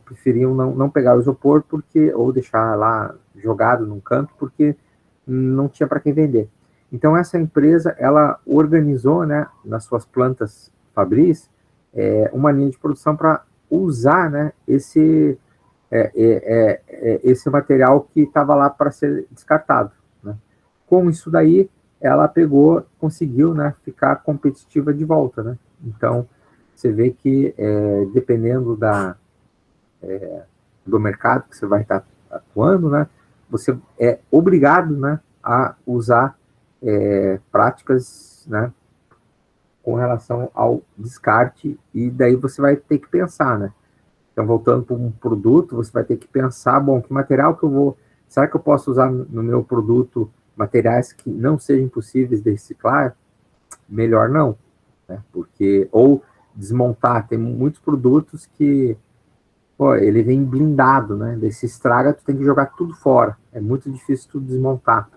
preferiam não pegar o isopor ou deixar lá jogado num canto, porque não tinha para quem vender. Então, essa empresa, ela organizou, né, nas suas plantas fabris, uma linha de produção para usar, né, esse material que estava lá para ser descartado. Né? Com isso daí, ela conseguiu, né, ficar competitiva de volta. Né? Então, você vê que, dependendo do mercado que você vai estar atuando, né, você é obrigado, né, a usar práticas, né, com relação ao descarte, e daí você vai ter que pensar, né? Então, voltando para um produto, você vai ter que pensar, bom, que material que eu vou... Será que eu posso usar no meu produto materiais que não sejam possíveis de reciclar? Melhor não, né? Ou desmontar. Tem muitos produtos que, pô, ele vem blindado, né? Daí se estraga, tu tem que jogar tudo fora. É muito difícil tu desmontar.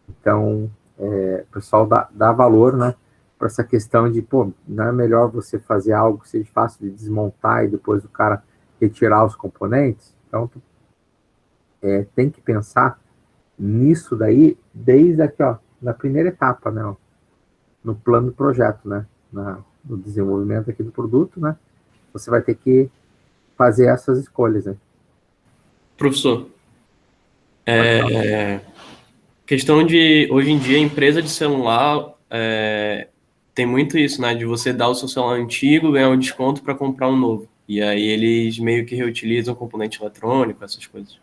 Então, o pessoal dá valor, né, para essa questão de, pô, não é melhor você fazer algo que seja fácil de desmontar e depois o cara retirar os componentes? Então, tem que pensar nisso daí desde aqui, ó, na primeira etapa, né, ó, no plano do projeto, né, no desenvolvimento aqui do produto, né, você vai ter que fazer essas escolhas, né. Professor, questão de, hoje em dia, empresa de celular tem muito isso, né, de você dar o seu celular antigo, ganhar um desconto para comprar um novo. E aí eles meio que reutilizam componente eletrônico, essas coisas.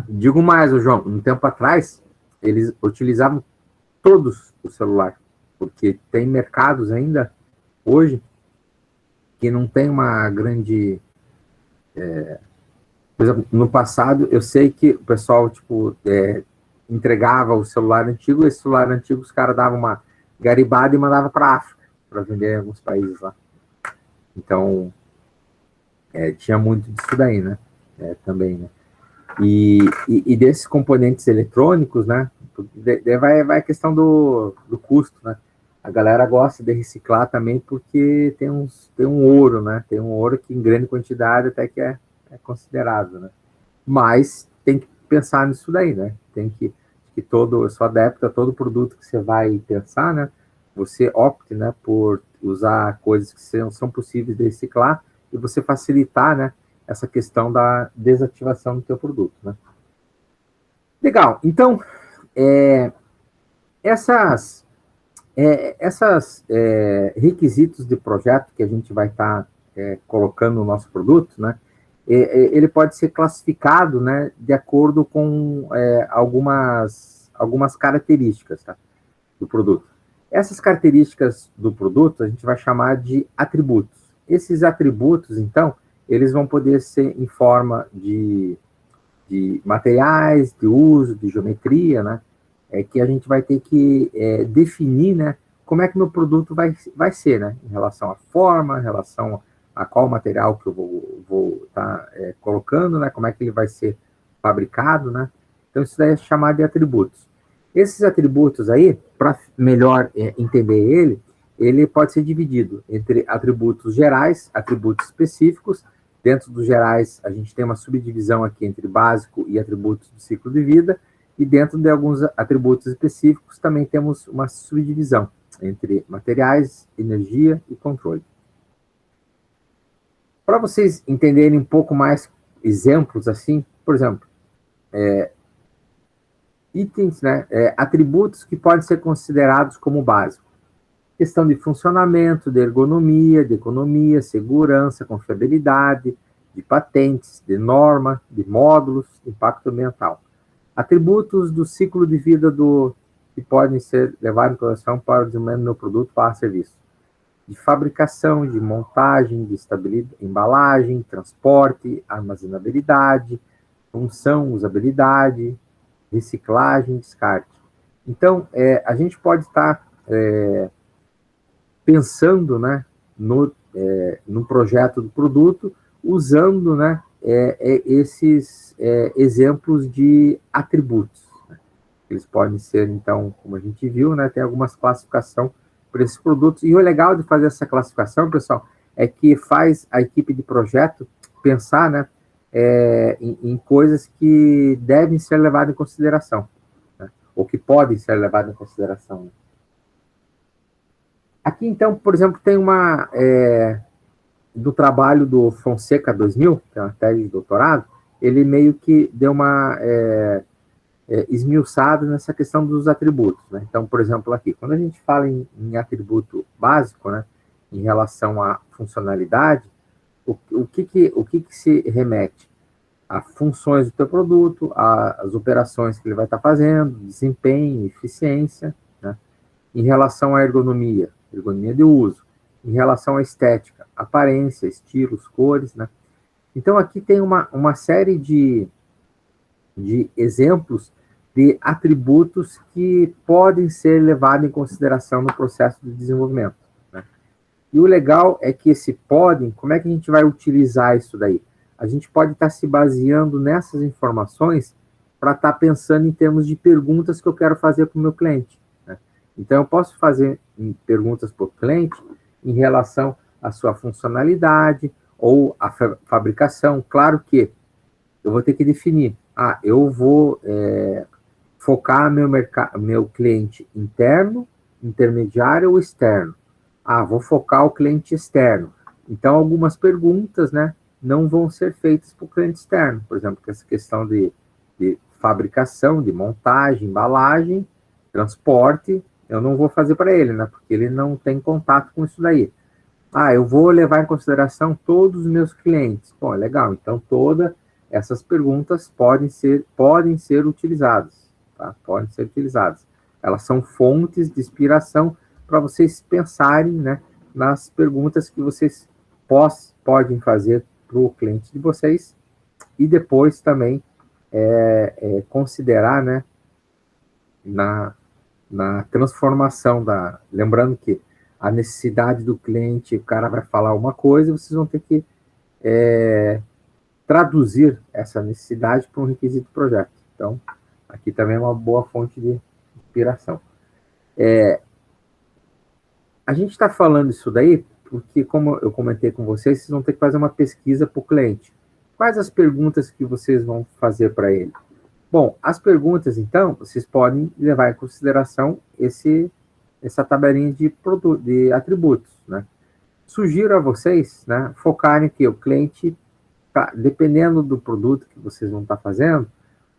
Digo mais, João, um tempo atrás, eles utilizavam todos o celular, porque tem mercados ainda, hoje, que não tem uma grande... por exemplo, no passado, eu sei que o pessoal, tipo, entregava o celular antigo, esse celular antigo os caras davam uma garibada e mandavam para a África, para vender em alguns países lá. Então, tinha muito disso daí, né? Também, né? E desses componentes eletrônicos, né? Vai a questão do custo, né? A galera gosta de reciclar também porque tem um ouro, né? Tem um ouro que em grande quantidade até que é considerado, né? Mas tem que pensar nisso daí, né? Tem que eu sou adepto a todo produto que você vai pensar, né? Você opte, né, por usar coisas que são possíveis de reciclar e você facilitar, né, essa questão da desativação do teu produto, né? Legal. Então, esses requisitos de projeto que a gente vai estar colocando no nosso produto, né, ele pode ser classificado, né, de acordo com algumas características, tá, do produto. Essas características do produto a gente vai chamar de atributos. Esses atributos, então, eles vão poder ser em forma de materiais, de uso, de geometria, né, que a gente vai ter que definir, né, como é que meu produto vai ser, né, em relação à forma, em relação a qual material que eu vou estar colocando, né, como é que ele vai ser fabricado, né. Então, isso daí é chamado de atributos. Esses atributos aí, para melhor entender ele, ele pode ser dividido entre atributos gerais, atributos específicos. Dentro dos gerais, a gente tem uma subdivisão aqui entre básico e atributos do ciclo de vida, e dentro de alguns atributos específicos também temos uma subdivisão entre materiais, energia e controle. Para vocês entenderem um pouco mais exemplos assim, por exemplo, itens, né, atributos que podem ser considerados como básicos. Questão de funcionamento, de ergonomia, de economia, segurança, confiabilidade, de patentes, de norma, de módulos, impacto ambiental. Atributos do ciclo de vida que podem ser levados em consideração para o desenvolvimento do meu produto para serviço. De fabricação, de montagem, de estabilidade, embalagem, transporte, armazenabilidade, função, usabilidade, reciclagem, descarte. Então, a gente pode estar pensando, né, no projeto do produto, usando, né, esses exemplos de atributos. Né? Eles podem ser, então, como a gente viu, né, tem algumas classificações para esses produtos. E o legal de fazer essa classificação, pessoal, é que faz a equipe de projeto pensar, né, em coisas que devem ser levadas em consideração, né, ou que podem ser levadas em consideração. Né? Aqui, então, por exemplo, tem uma do trabalho do Fonseca 2000, que é uma tese de doutorado, ele meio que deu uma esmiuçada nessa questão dos atributos. Né? Então, por exemplo, aqui, quando a gente fala em atributo básico, né, em relação à funcionalidade, o que se remete? A funções do teu produto, as operações que ele vai estar fazendo, desempenho, eficiência, né? Em relação à ergonomia de uso, em relação à estética, aparência, estilos, cores, né? Então, aqui tem uma série de exemplos de atributos que podem ser levados em consideração no processo de desenvolvimento. Né? E o legal é que esse podem, como é que a gente vai utilizar isso daí? A gente pode estar se baseando nessas informações para estar pensando em termos de perguntas que eu quero fazer para o meu cliente. Né? Então, eu posso fazer perguntas para o cliente em relação à sua funcionalidade ou à fabricação. Claro que eu vou ter que definir. Eu vou focar meu cliente interno, intermediário ou externo. Vou focar o cliente externo. Então, algumas perguntas, né, não vão ser feitas para o cliente externo. Por exemplo, essa questão de fabricação, de montagem, embalagem, transporte, eu não vou fazer para ele, né, porque ele não tem contato com isso daí. Eu vou levar em consideração todos os meus clientes. Bom, legal. Então, todas essas perguntas podem ser utilizadas. Tá? Podem ser utilizadas. Elas são fontes de inspiração para vocês pensarem, né, nas perguntas que vocês podem fazer para o cliente de vocês e depois também considerar, né, na transformação lembrando que a necessidade do cliente, o cara vai falar uma coisa, vocês vão ter que traduzir essa necessidade para um requisito do projeto. Então, aqui também é uma boa fonte de inspiração. A gente está falando isso daí porque, como eu comentei com vocês vão ter que fazer uma pesquisa para o cliente. Quais as perguntas que vocês vão fazer para ele? Bom, as perguntas, então, vocês podem levar em consideração essa tabelinha de atributos, né? Sugiro a vocês, né, focarem que o cliente, dependendo do produto que vocês vão estar fazendo,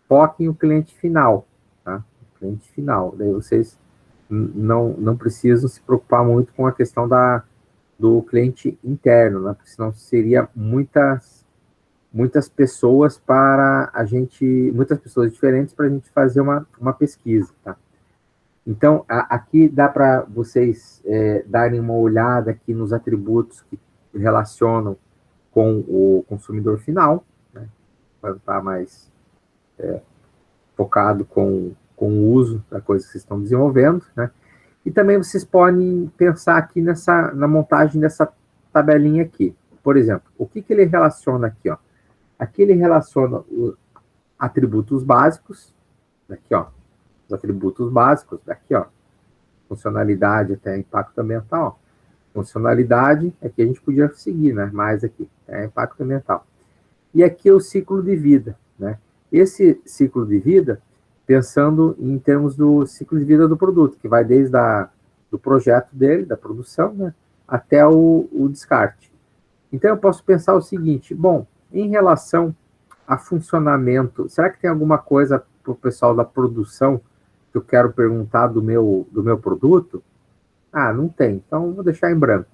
foquem o cliente final, tá? O cliente final. Daí vocês não precisam se preocupar muito com a questão do cliente interno, né? Porque senão seria muitas pessoas muitas pessoas diferentes para a gente fazer uma pesquisa, tá? Então, aqui dá para vocês darem uma olhada aqui nos atributos que relacionam com o consumidor final, né? Para estar mais focado com o uso da coisa que vocês estão desenvolvendo, né? E também vocês podem pensar aqui na montagem dessa tabelinha aqui. Por exemplo, o que ele relaciona aqui, ó? Aqui ele relaciona os atributos básicos, daqui, ó, os atributos básicos, daqui, ó, funcionalidade até impacto ambiental. Funcionalidade é que a gente podia seguir, né? Mais aqui, é impacto ambiental. E aqui é o ciclo de vida, né? Esse ciclo de vida, pensando em termos do ciclo de vida do produto, que vai desde do projeto dele, da produção, né? Até o descarte. Então, eu posso pensar o seguinte, bom, em relação a funcionamento, será que tem alguma coisa para o pessoal da produção que eu quero perguntar do meu produto? Ah, não tem, então vou deixar em branco.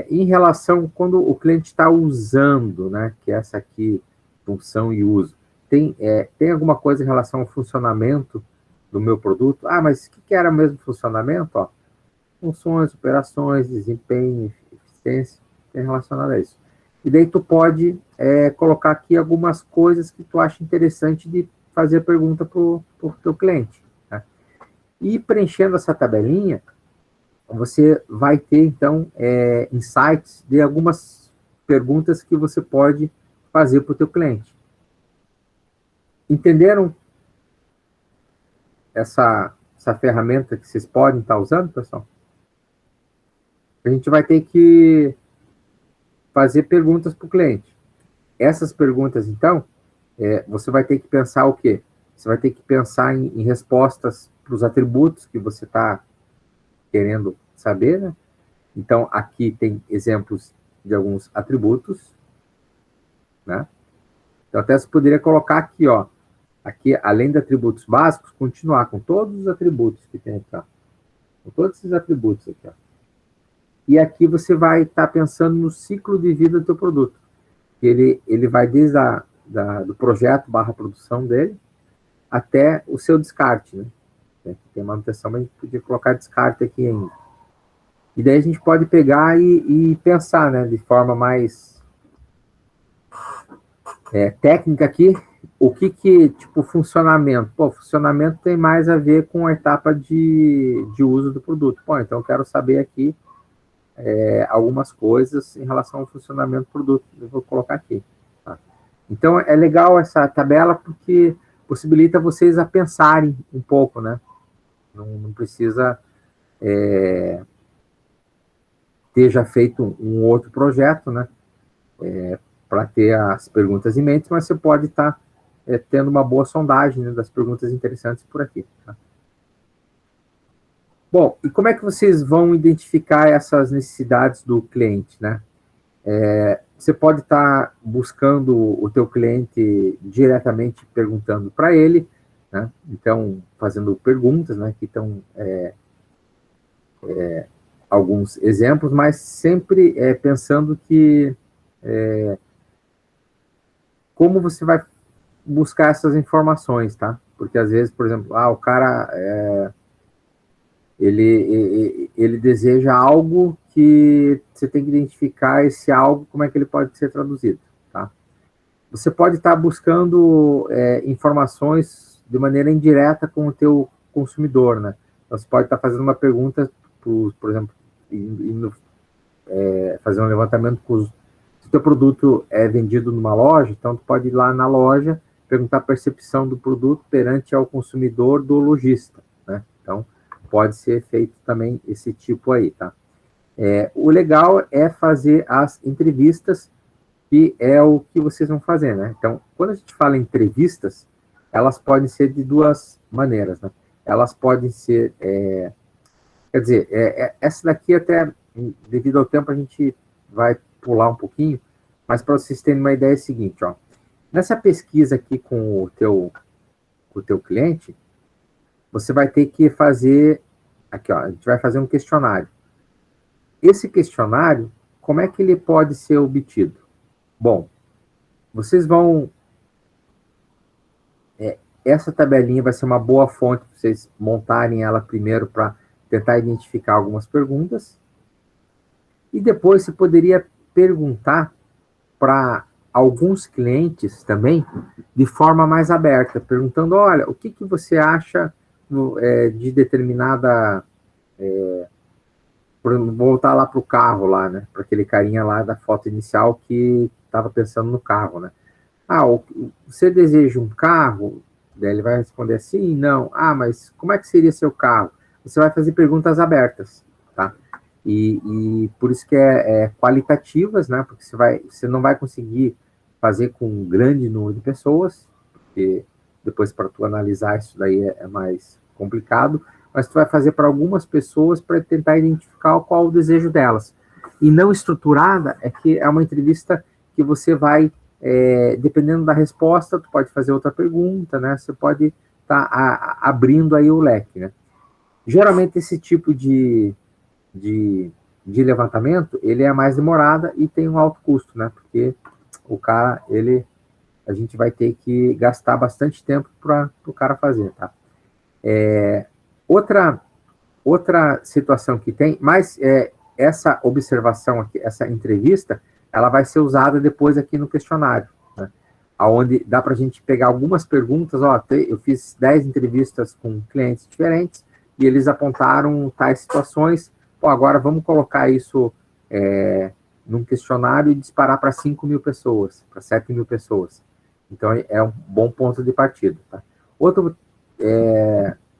Em relação, quando o cliente está usando, né, que é essa aqui, função e uso, tem alguma coisa em relação ao funcionamento do meu produto? Ah, mas o que era mesmo funcionamento? Ó, funções, operações, desempenho, eficiência, tem relacionado a isso. E daí tu pode colocar aqui algumas coisas que tu acha interessante de fazer a pergunta para o teu cliente. Tá? E preenchendo essa tabelinha, você vai ter, então, insights de algumas perguntas que você pode fazer para o teu cliente. Entenderam essa ferramenta que vocês podem estar usando, pessoal? A gente vai ter que fazer perguntas para o cliente. Essas perguntas, então, você vai ter que pensar o quê? Você vai ter que pensar em respostas para os atributos que você está querendo saber, né? Então, aqui tem exemplos de alguns atributos, né? Então, até você poderia colocar aqui, ó, aqui, além de atributos básicos, continuar com todos os atributos que tem aqui, ó. Com todos esses atributos aqui, ó. E aqui você vai estar pensando no ciclo de vida do teu produto. Ele vai desde do projeto / produção dele até o seu descarte, né? Tem manutenção, mas a gente podia colocar descarte aqui ainda. E daí a gente pode pegar e pensar, né, de forma mais técnica aqui, o que tipo, funcionamento. Pô, funcionamento tem mais a ver com a etapa de uso do produto. Pô, então eu quero saber aqui algumas coisas em relação ao funcionamento do produto. Eu vou colocar aqui. Tá? Então, é legal essa tabela porque possibilita vocês a pensarem um pouco, né? Não precisa ter já feito um outro projeto, né? Para ter as perguntas em mente, mas você pode estar tendo uma boa sondagem, né, das perguntas interessantes por aqui. Tá? Bom, e como é que vocês vão identificar essas necessidades do cliente, né? Você pode estar buscando o teu cliente diretamente perguntando para ele, né? Então, fazendo perguntas, né, que estão alguns exemplos, mas sempre pensando que como você vai buscar essas informações, tá? Porque às vezes, por exemplo, o cara ele deseja algo que você tem que identificar esse algo, como é que ele pode ser traduzido, tá? Você pode estar buscando informações de maneira indireta com o teu consumidor, né? Então, você pode estar fazendo uma pergunta, por exemplo, fazer um levantamento se o teu produto é vendido numa loja, então tu pode ir lá na loja, perguntar a percepção do produto perante ao consumidor do lojista, né? Então, pode ser feito também esse tipo aí, tá? O legal é fazer as entrevistas, que é o que vocês vão fazer, né? Então, quando a gente fala em entrevistas, elas podem ser de duas maneiras, né? Elas podem ser, quer dizer, essa daqui até, devido ao tempo, a gente vai pular um pouquinho, mas para vocês terem uma ideia é o seguinte, ó. Nessa pesquisa aqui com o teu cliente, você vai ter que fazer, aqui ó, a gente vai fazer um questionário. Esse questionário, como é que ele pode ser obtido? Bom, vocês vão... essa tabelinha vai ser uma boa fonte para vocês montarem ela primeiro para tentar identificar algumas perguntas. E depois você poderia perguntar para alguns clientes também, de forma mais aberta, perguntando, olha, o que você acha de determinada... vou voltar lá para o carro, lá, né? Para aquele carinha lá da foto inicial que estava pensando no carro, né? Você deseja um carro? Daí ele vai responder assim, não. Mas como é que seria seu carro? você vai fazer perguntas abertas, tá? E por isso que é qualitativas, né? Porque você não vai conseguir fazer com um grande número de pessoas, porque depois para tu analisar isso daí é mais complicado, mas tu vai fazer para algumas pessoas para tentar identificar qual o desejo delas. E não estruturada é que é uma entrevista que você vai, dependendo da resposta, tu pode fazer outra pergunta, né? Você pode estar abrindo aí o leque, né? Geralmente esse tipo de levantamento, ele é mais demorada e tem um alto custo, né? Porque o cara, a gente vai ter que gastar bastante tempo para o cara fazer, tá? Outra situação que tem, mas essa observação aqui, essa entrevista, ela vai ser usada depois aqui no questionário, né? Onde dá para a gente pegar algumas perguntas, eu fiz 10 entrevistas com clientes diferentes e eles apontaram tais situações, agora vamos colocar isso num questionário e disparar para 5.000 pessoas, para 7.000 pessoas. Então, é um bom ponto de partida, tá? Outro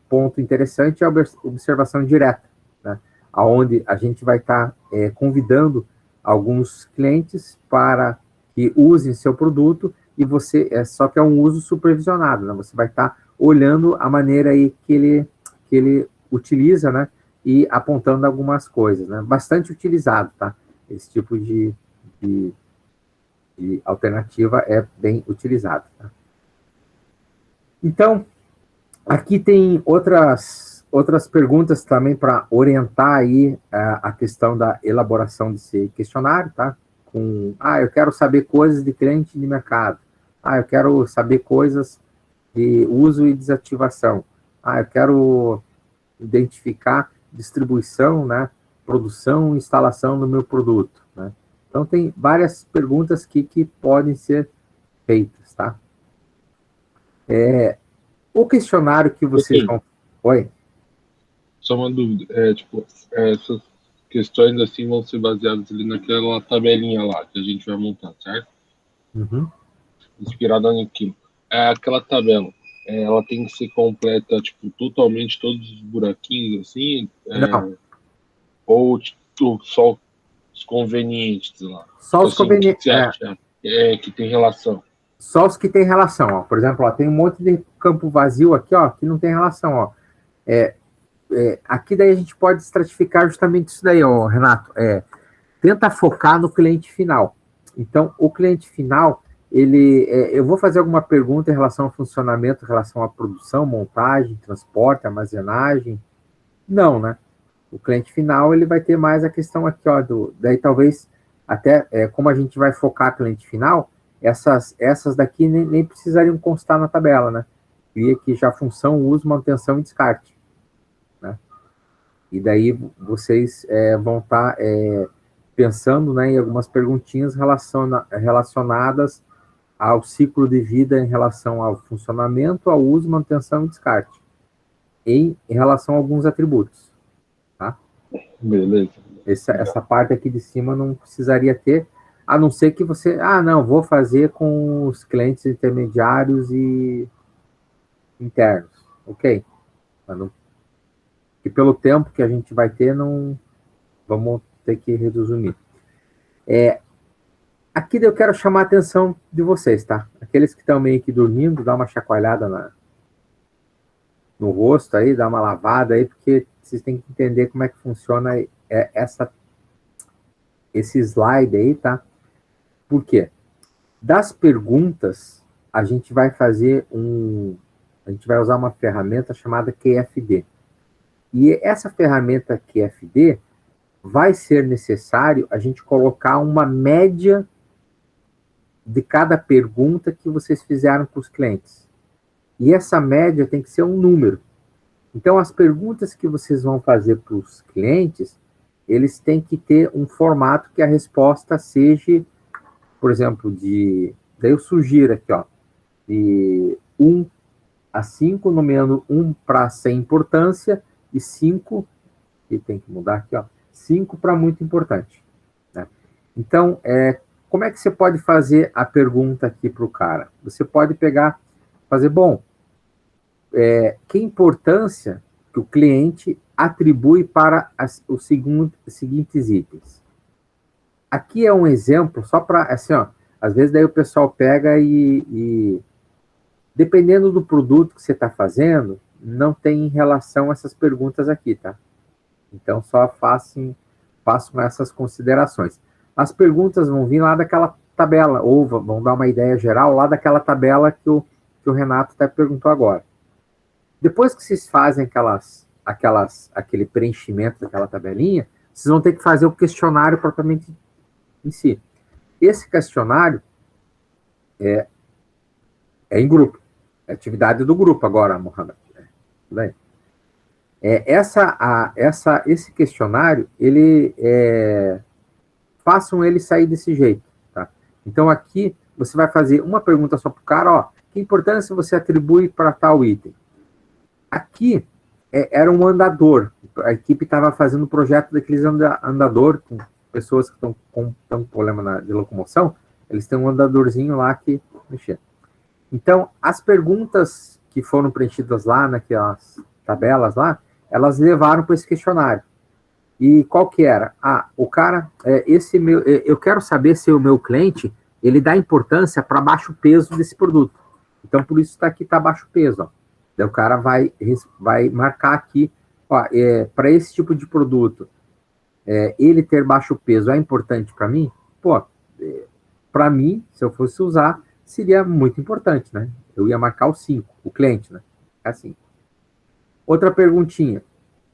ponto interessante é a observação direta, né? Onde a gente vai estar convidando alguns clientes para que usem seu produto e só que é um uso supervisionado, né? Você vai estar olhando a maneira aí que ele utiliza, né? E apontando algumas coisas, né? Bastante utilizado, tá? Esse tipo de alternativa é bem utilizado, tá? Então, aqui tem outras perguntas também para orientar aí a questão da elaboração desse questionário, tá? Eu quero saber coisas de cliente de mercado. Eu quero saber coisas de uso e desativação. Eu quero identificar distribuição, né? Produção e instalação do meu produto, né? Então, tem várias perguntas que podem ser feitas, tá? O questionário que vocês vão... Oi? Só uma dúvida. Essas questões assim vão ser baseadas ali naquela tabelinha lá que a gente vai montar, certo? Uhum. Inspirada naquilo. Aquela tabela, ela tem que ser completa, tipo, totalmente todos os buraquinhos, assim? Não. Ou só os convenientes lá? Só os convenientes. Que tem relação. Só os que tem relação, ó. Por exemplo, tem um monte de campo vazio aqui, ó, que não tem relação, ó. Aqui daí a gente pode estratificar justamente isso daí, ó, Renato. Tenta focar no cliente final. Então, o cliente final, eu vou fazer alguma pergunta em relação ao funcionamento, em relação à produção, montagem, transporte, armazenagem. Não, né? O cliente final, ele vai ter mais a questão aqui, ó, daí talvez, até, como a gente vai focar cliente final, essas daqui nem precisariam constar na tabela, né? Cria aqui já função, uso, manutenção e descarte, né? E daí vocês vão estar pensando, né, em algumas perguntinhas relacionadas ao ciclo de vida em relação ao funcionamento, ao uso, manutenção e descarte, em relação a alguns atributos, tá? Beleza. Essa parte aqui de cima não precisaria ter, a não ser que você... não, vou fazer com os clientes intermediários e internos. Ok. E pelo tempo que a gente vai ter, não vamos ter que resumir. Aqui eu quero chamar a atenção de vocês, tá? Aqueles que estão meio que dormindo, dá uma chacoalhada no rosto aí, dá uma lavada aí, porque vocês têm que entender como é que funciona esse slide aí, tá? Por quê? Das perguntas, a gente vai usar uma ferramenta chamada QFD. E essa ferramenta QFD vai ser necessário a gente colocar uma média de cada pergunta que vocês fizeram para os clientes. E essa média tem que ser um número. Então, as perguntas que vocês vão fazer para os clientes, eles têm que ter um formato que a resposta seja, por exemplo, daí eu sugiro aqui, ó, de 1 a 5, nomeando 1 para sem importância e 5, que tem que mudar aqui, ó, 5 para muito importante, né? Então, como é que você pode fazer a pergunta aqui para o cara? Você pode fazer, que importância que o cliente atribui para os seguintes itens. Aqui é um exemplo, só para, assim, ó, às vezes daí o pessoal pega e dependendo do produto que você está fazendo, não tem relação a essas perguntas aqui, tá? Então, só façam essas considerações. As perguntas vão vir lá daquela tabela, ou vão dar uma ideia geral lá daquela tabela que o Renato até perguntou agora. Depois que vocês fazem aquele preenchimento daquela tabelinha, vocês vão ter que fazer o questionário propriamente em si. Esse questionário é em grupo. É atividade do grupo agora, Mohamed. Tudo bem? Esse questionário, façam ele sair desse jeito, tá? Então, aqui, você vai fazer uma pergunta só para o cara, ó, que importância você atribui para tal item? Aqui, era um andador. A equipe estava fazendo um projeto daqueles andador, com pessoas que estão com problema de locomoção, eles têm um andadorzinho lá que mexer. Então, as perguntas que foram preenchidas lá, naquelas tabelas lá, elas levaram para esse questionário. E qual que era? O cara, eu quero saber se o meu cliente, ele dá importância para baixo peso desse produto. Então, por isso está aqui, está baixo peso, ó. Daí o cara vai marcar aqui, para esse tipo de produto, ele ter baixo peso é importante para mim? Pô, para mim, se eu fosse usar, seria muito importante, né? Eu ia marcar o 5, o cliente, né? Assim. Outra perguntinha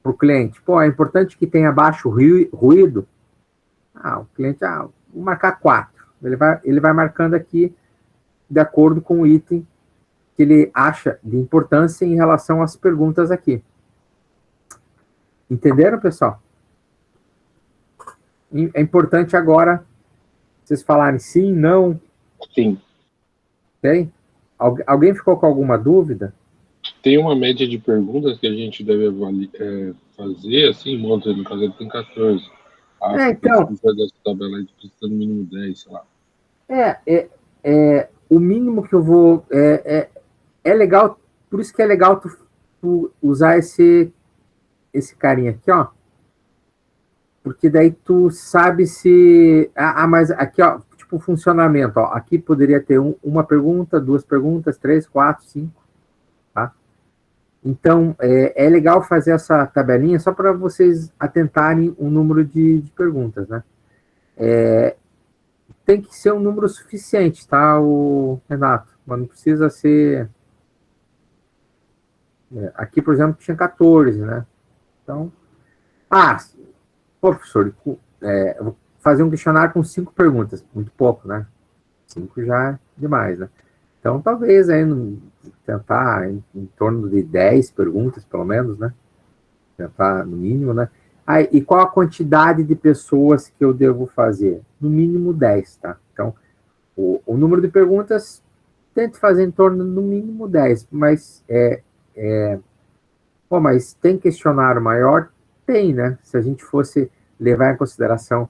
para o cliente. Pô, é importante que tenha baixo ruído? O cliente, vou marcar 4. Ele vai marcando aqui de acordo com o item que ele acha de importância em relação às perguntas aqui. Entenderam, pessoal? É importante agora vocês falarem sim, não. Sim. Ok? Alguém ficou com alguma dúvida? Tem uma média de perguntas que a gente deve fazer, assim, monta no caso tem 14. Então. Dessa tabela aí precisa no mínimo 10, sei lá. O mínimo que eu vou... É legal, por isso que é legal tu usar esse carinha aqui, ó. Porque daí tu sabe se... mas aqui, ó, tipo funcionamento, ó. Aqui poderia ter uma pergunta, 2 perguntas, 3, 4, 5, tá? Então, é legal fazer essa tabelinha só para vocês atentarem o número de perguntas, né? Tem que ser um número suficiente, tá, Renato? Mas não precisa ser... aqui, por exemplo, tinha 14, né? Então... professor, eu vou fazer um questionário com 5 perguntas. Muito pouco, né? 5 já é demais, né? Então, talvez aí tentar em torno de 10 perguntas, pelo menos, né? Tentar no mínimo, né? E qual a quantidade de pessoas que eu devo fazer? No mínimo 10, tá? Então, o número de perguntas, tente fazer em torno, no mínimo 10, mas mas tem questionário maior? Tem, né? Se a gente fosse levar em consideração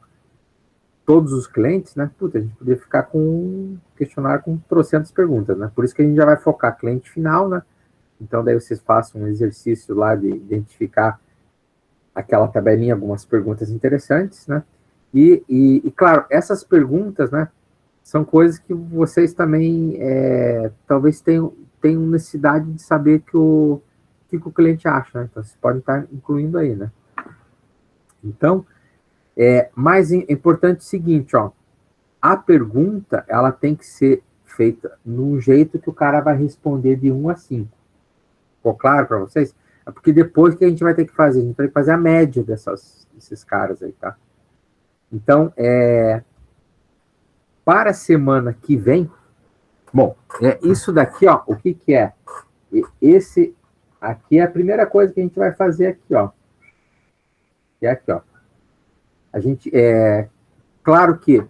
todos os clientes, né? A gente poderia ficar com um questionário com 300 perguntas, né? Por isso que a gente já vai focar cliente final, né? Então, daí vocês façam um exercício lá de identificar aquela tabelinha, algumas perguntas interessantes, né? E claro, essas perguntas, né? São coisas que vocês também talvez tenham necessidade de saber o que o cliente acha, né? Então, vocês podem estar incluindo aí, né? Então, mais importante o seguinte, ó, a pergunta, ela tem que ser feita num jeito que o cara vai responder de 1 a 5. Ficou claro para vocês? É porque depois que a gente vai ter que fazer? A gente vai ter que fazer a média desses caras aí, tá? Então, para a semana que vem, bom, isso daqui, ó, o que é? Esse aqui é a primeira coisa que a gente vai fazer aqui, ó. Que é aqui, ó. A gente, claro que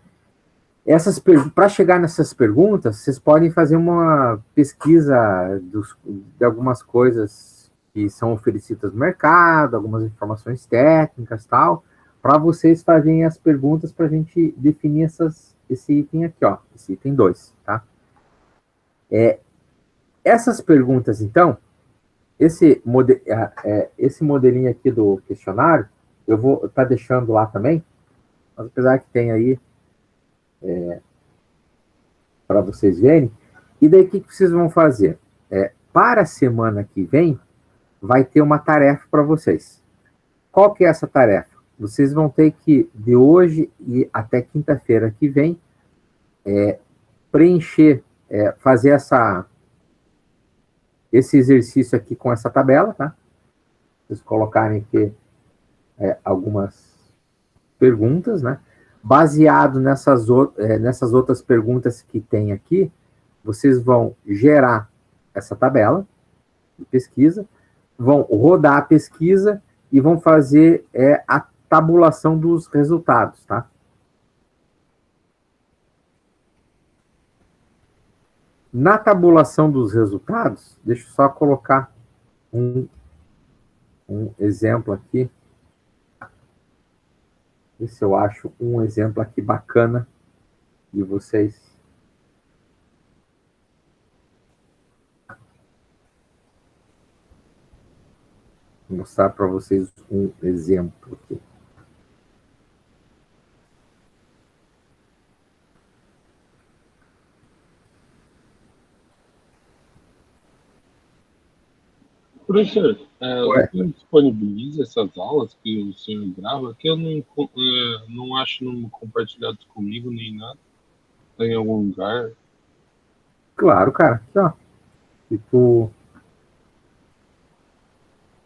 para chegar nessas perguntas, vocês podem fazer uma pesquisa de algumas coisas que são oferecidas no mercado, algumas informações técnicas, tal, para vocês fazerem as perguntas para a gente definir esse item aqui, ó, esse item 2, tá? Essas perguntas, então, esse modelinho aqui do questionário, eu vou estar deixando lá também, mas apesar que tem aí para vocês verem. E daí, o que vocês vão fazer? Para a semana que vem, vai ter uma tarefa para vocês. Qual que é essa tarefa? Vocês vão ter que, de hoje e até quinta-feira que vem, preencher, fazer esse exercício aqui com essa tabela, tá? Vocês colocarem aqui algumas perguntas, né? Baseado nessas outras perguntas que tem aqui, vocês vão gerar essa tabela de pesquisa, vão rodar a pesquisa e vão fazer a tabulação dos resultados, tá? Na tabulação dos resultados, deixa eu só colocar um exemplo aqui. Ver se eu acho um exemplo aqui bacana de vocês. Vou mostrar para vocês um exemplo aqui. Professor, o senhor disponibiliza essas aulas que o senhor grava, que eu não acho compartilhados comigo nem nada, tá em algum lugar. Claro, cara. Aqui, ó. Tipo...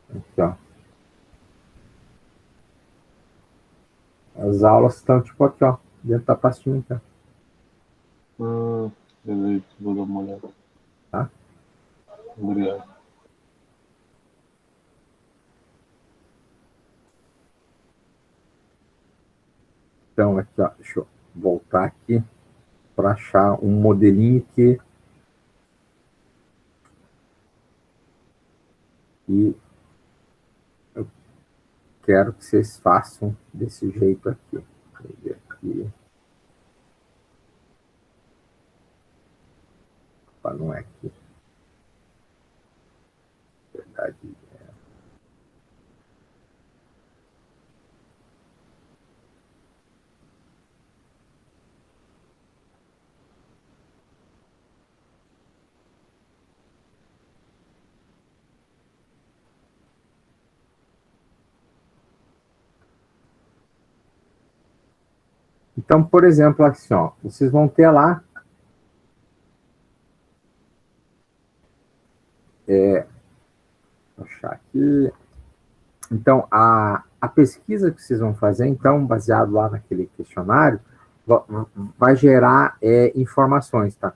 Aqui, ó. As aulas estão, tipo, aqui, ó. Dentro da pastinha, tá? Beleza, vou dar uma olhada. Tá? Obrigado. Então, aqui, ó, deixa eu voltar aqui para achar um modelinho que eu quero que vocês façam desse jeito aqui. Deixa eu ver aqui. Opa, não é aqui. Verdade. Então, por exemplo, assim, ó, vocês vão ter lá vou achar aqui. Então, a pesquisa que vocês vão fazer, então, baseado lá naquele questionário, vai gerar informações, tá?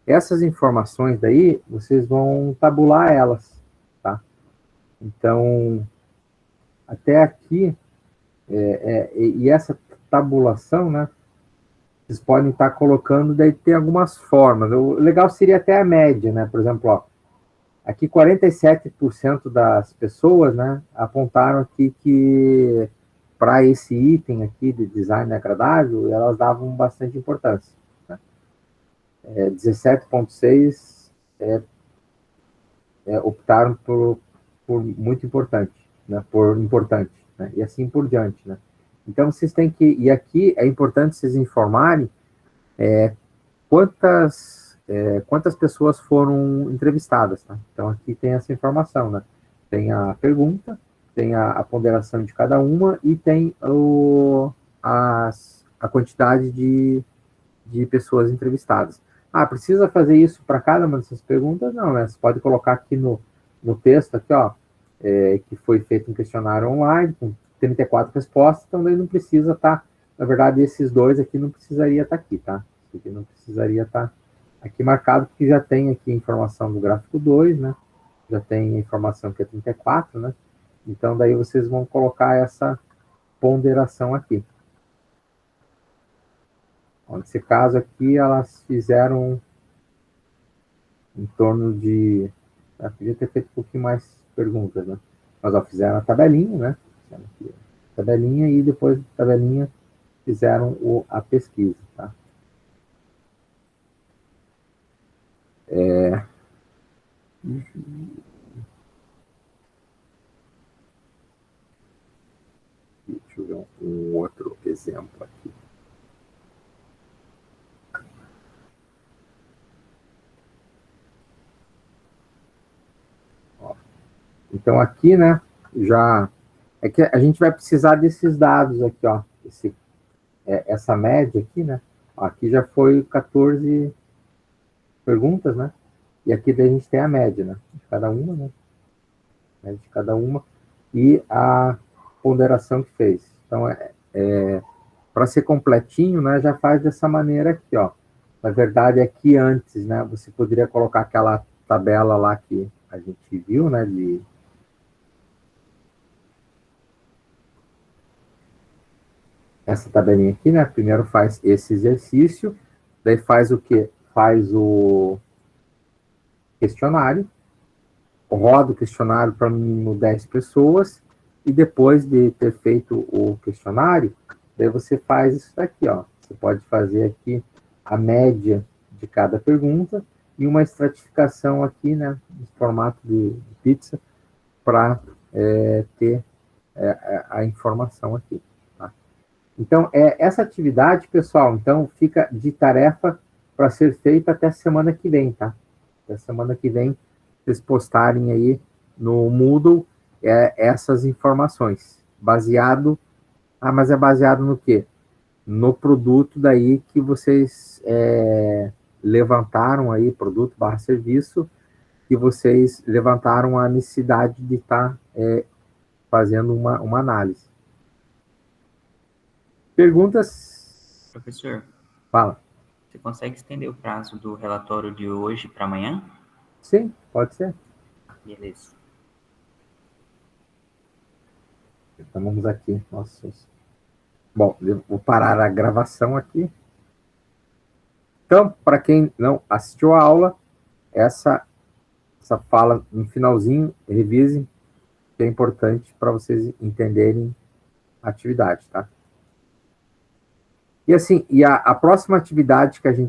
Essas informações daí, vocês vão tabular elas, tá? Então, até aqui, e essa tabulação, né? Vocês podem estar colocando, daí tem algumas formas. O legal seria até a média, né? Por exemplo, ó, aqui 47% das pessoas, né, apontaram aqui que para esse item aqui de design agradável, elas davam bastante importância. Né? 17,6% optaram por muito importante, né, por importante, né, e assim por diante. Né? Então, vocês têm que... E aqui é importante vocês informarem quantas pessoas foram entrevistadas, tá? Então, aqui tem essa informação, né? Tem a pergunta, tem a ponderação de cada uma e tem a quantidade de pessoas entrevistadas. Ah, precisa fazer isso para cada uma dessas perguntas? Não, né? Você pode colocar aqui no texto, aqui, ó, que foi feito um questionário online, com 34 respostas, então daí não precisa estar, na verdade, esses dois aqui não precisaria estar aqui, tá? Isso aqui não precisaria estar aqui marcado, porque já tem aqui a informação do gráfico 2, né? Já tem a informação que é 34, né? Então, daí vocês vão colocar essa ponderação aqui. Nesse caso aqui, elas fizeram em torno de... Eu podia ter feito um pouquinho mais perguntas, né? Mas, ó, fizeram a tabelinha, né? Tabelinha e depois da tabelinha fizeram a pesquisa, tá? um outro exemplo aqui. Ó. Então, aqui, né, já... É que a gente vai precisar desses dados aqui, ó. Essa média aqui, né? Ó, aqui já foi 14 perguntas, né? E aqui daí a gente tem a média, né? De cada uma, né? Média de cada uma. E a ponderação que fez. Então, para ser completinho, né? Já faz dessa maneira aqui, ó. Na verdade, aqui antes, né? Você poderia colocar aquela tabela lá que a gente viu, né? Essa tabelinha aqui, né? Primeiro faz esse exercício, daí faz o quê? Faz o questionário, roda o questionário para no mínimo 10 pessoas, e depois de ter feito o questionário, daí você faz isso daqui, ó. Você pode fazer aqui a média de cada pergunta e uma estratificação aqui, né? No formato de pizza, para ter a informação aqui. Então, essa atividade, pessoal, então, fica de tarefa para ser feita até semana que vem, tá? Até semana que vem, vocês postarem aí no Moodle essas informações. Baseado... Ah, mas é baseado no quê? No produto daí que vocês levantaram aí, produto / serviço, que vocês levantaram a necessidade de estar fazendo uma análise. Perguntas? Professor, Fala. você consegue estender o prazo do relatório de hoje para amanhã? Sim, pode ser. Beleza. Então vamos aqui. Nossa. Bom, eu vou parar a gravação aqui. Então, para quem não assistiu a aula, essa fala no finalzinho, revisem, que é importante para vocês entenderem a atividade, tá? E assim, a próxima atividade que a gente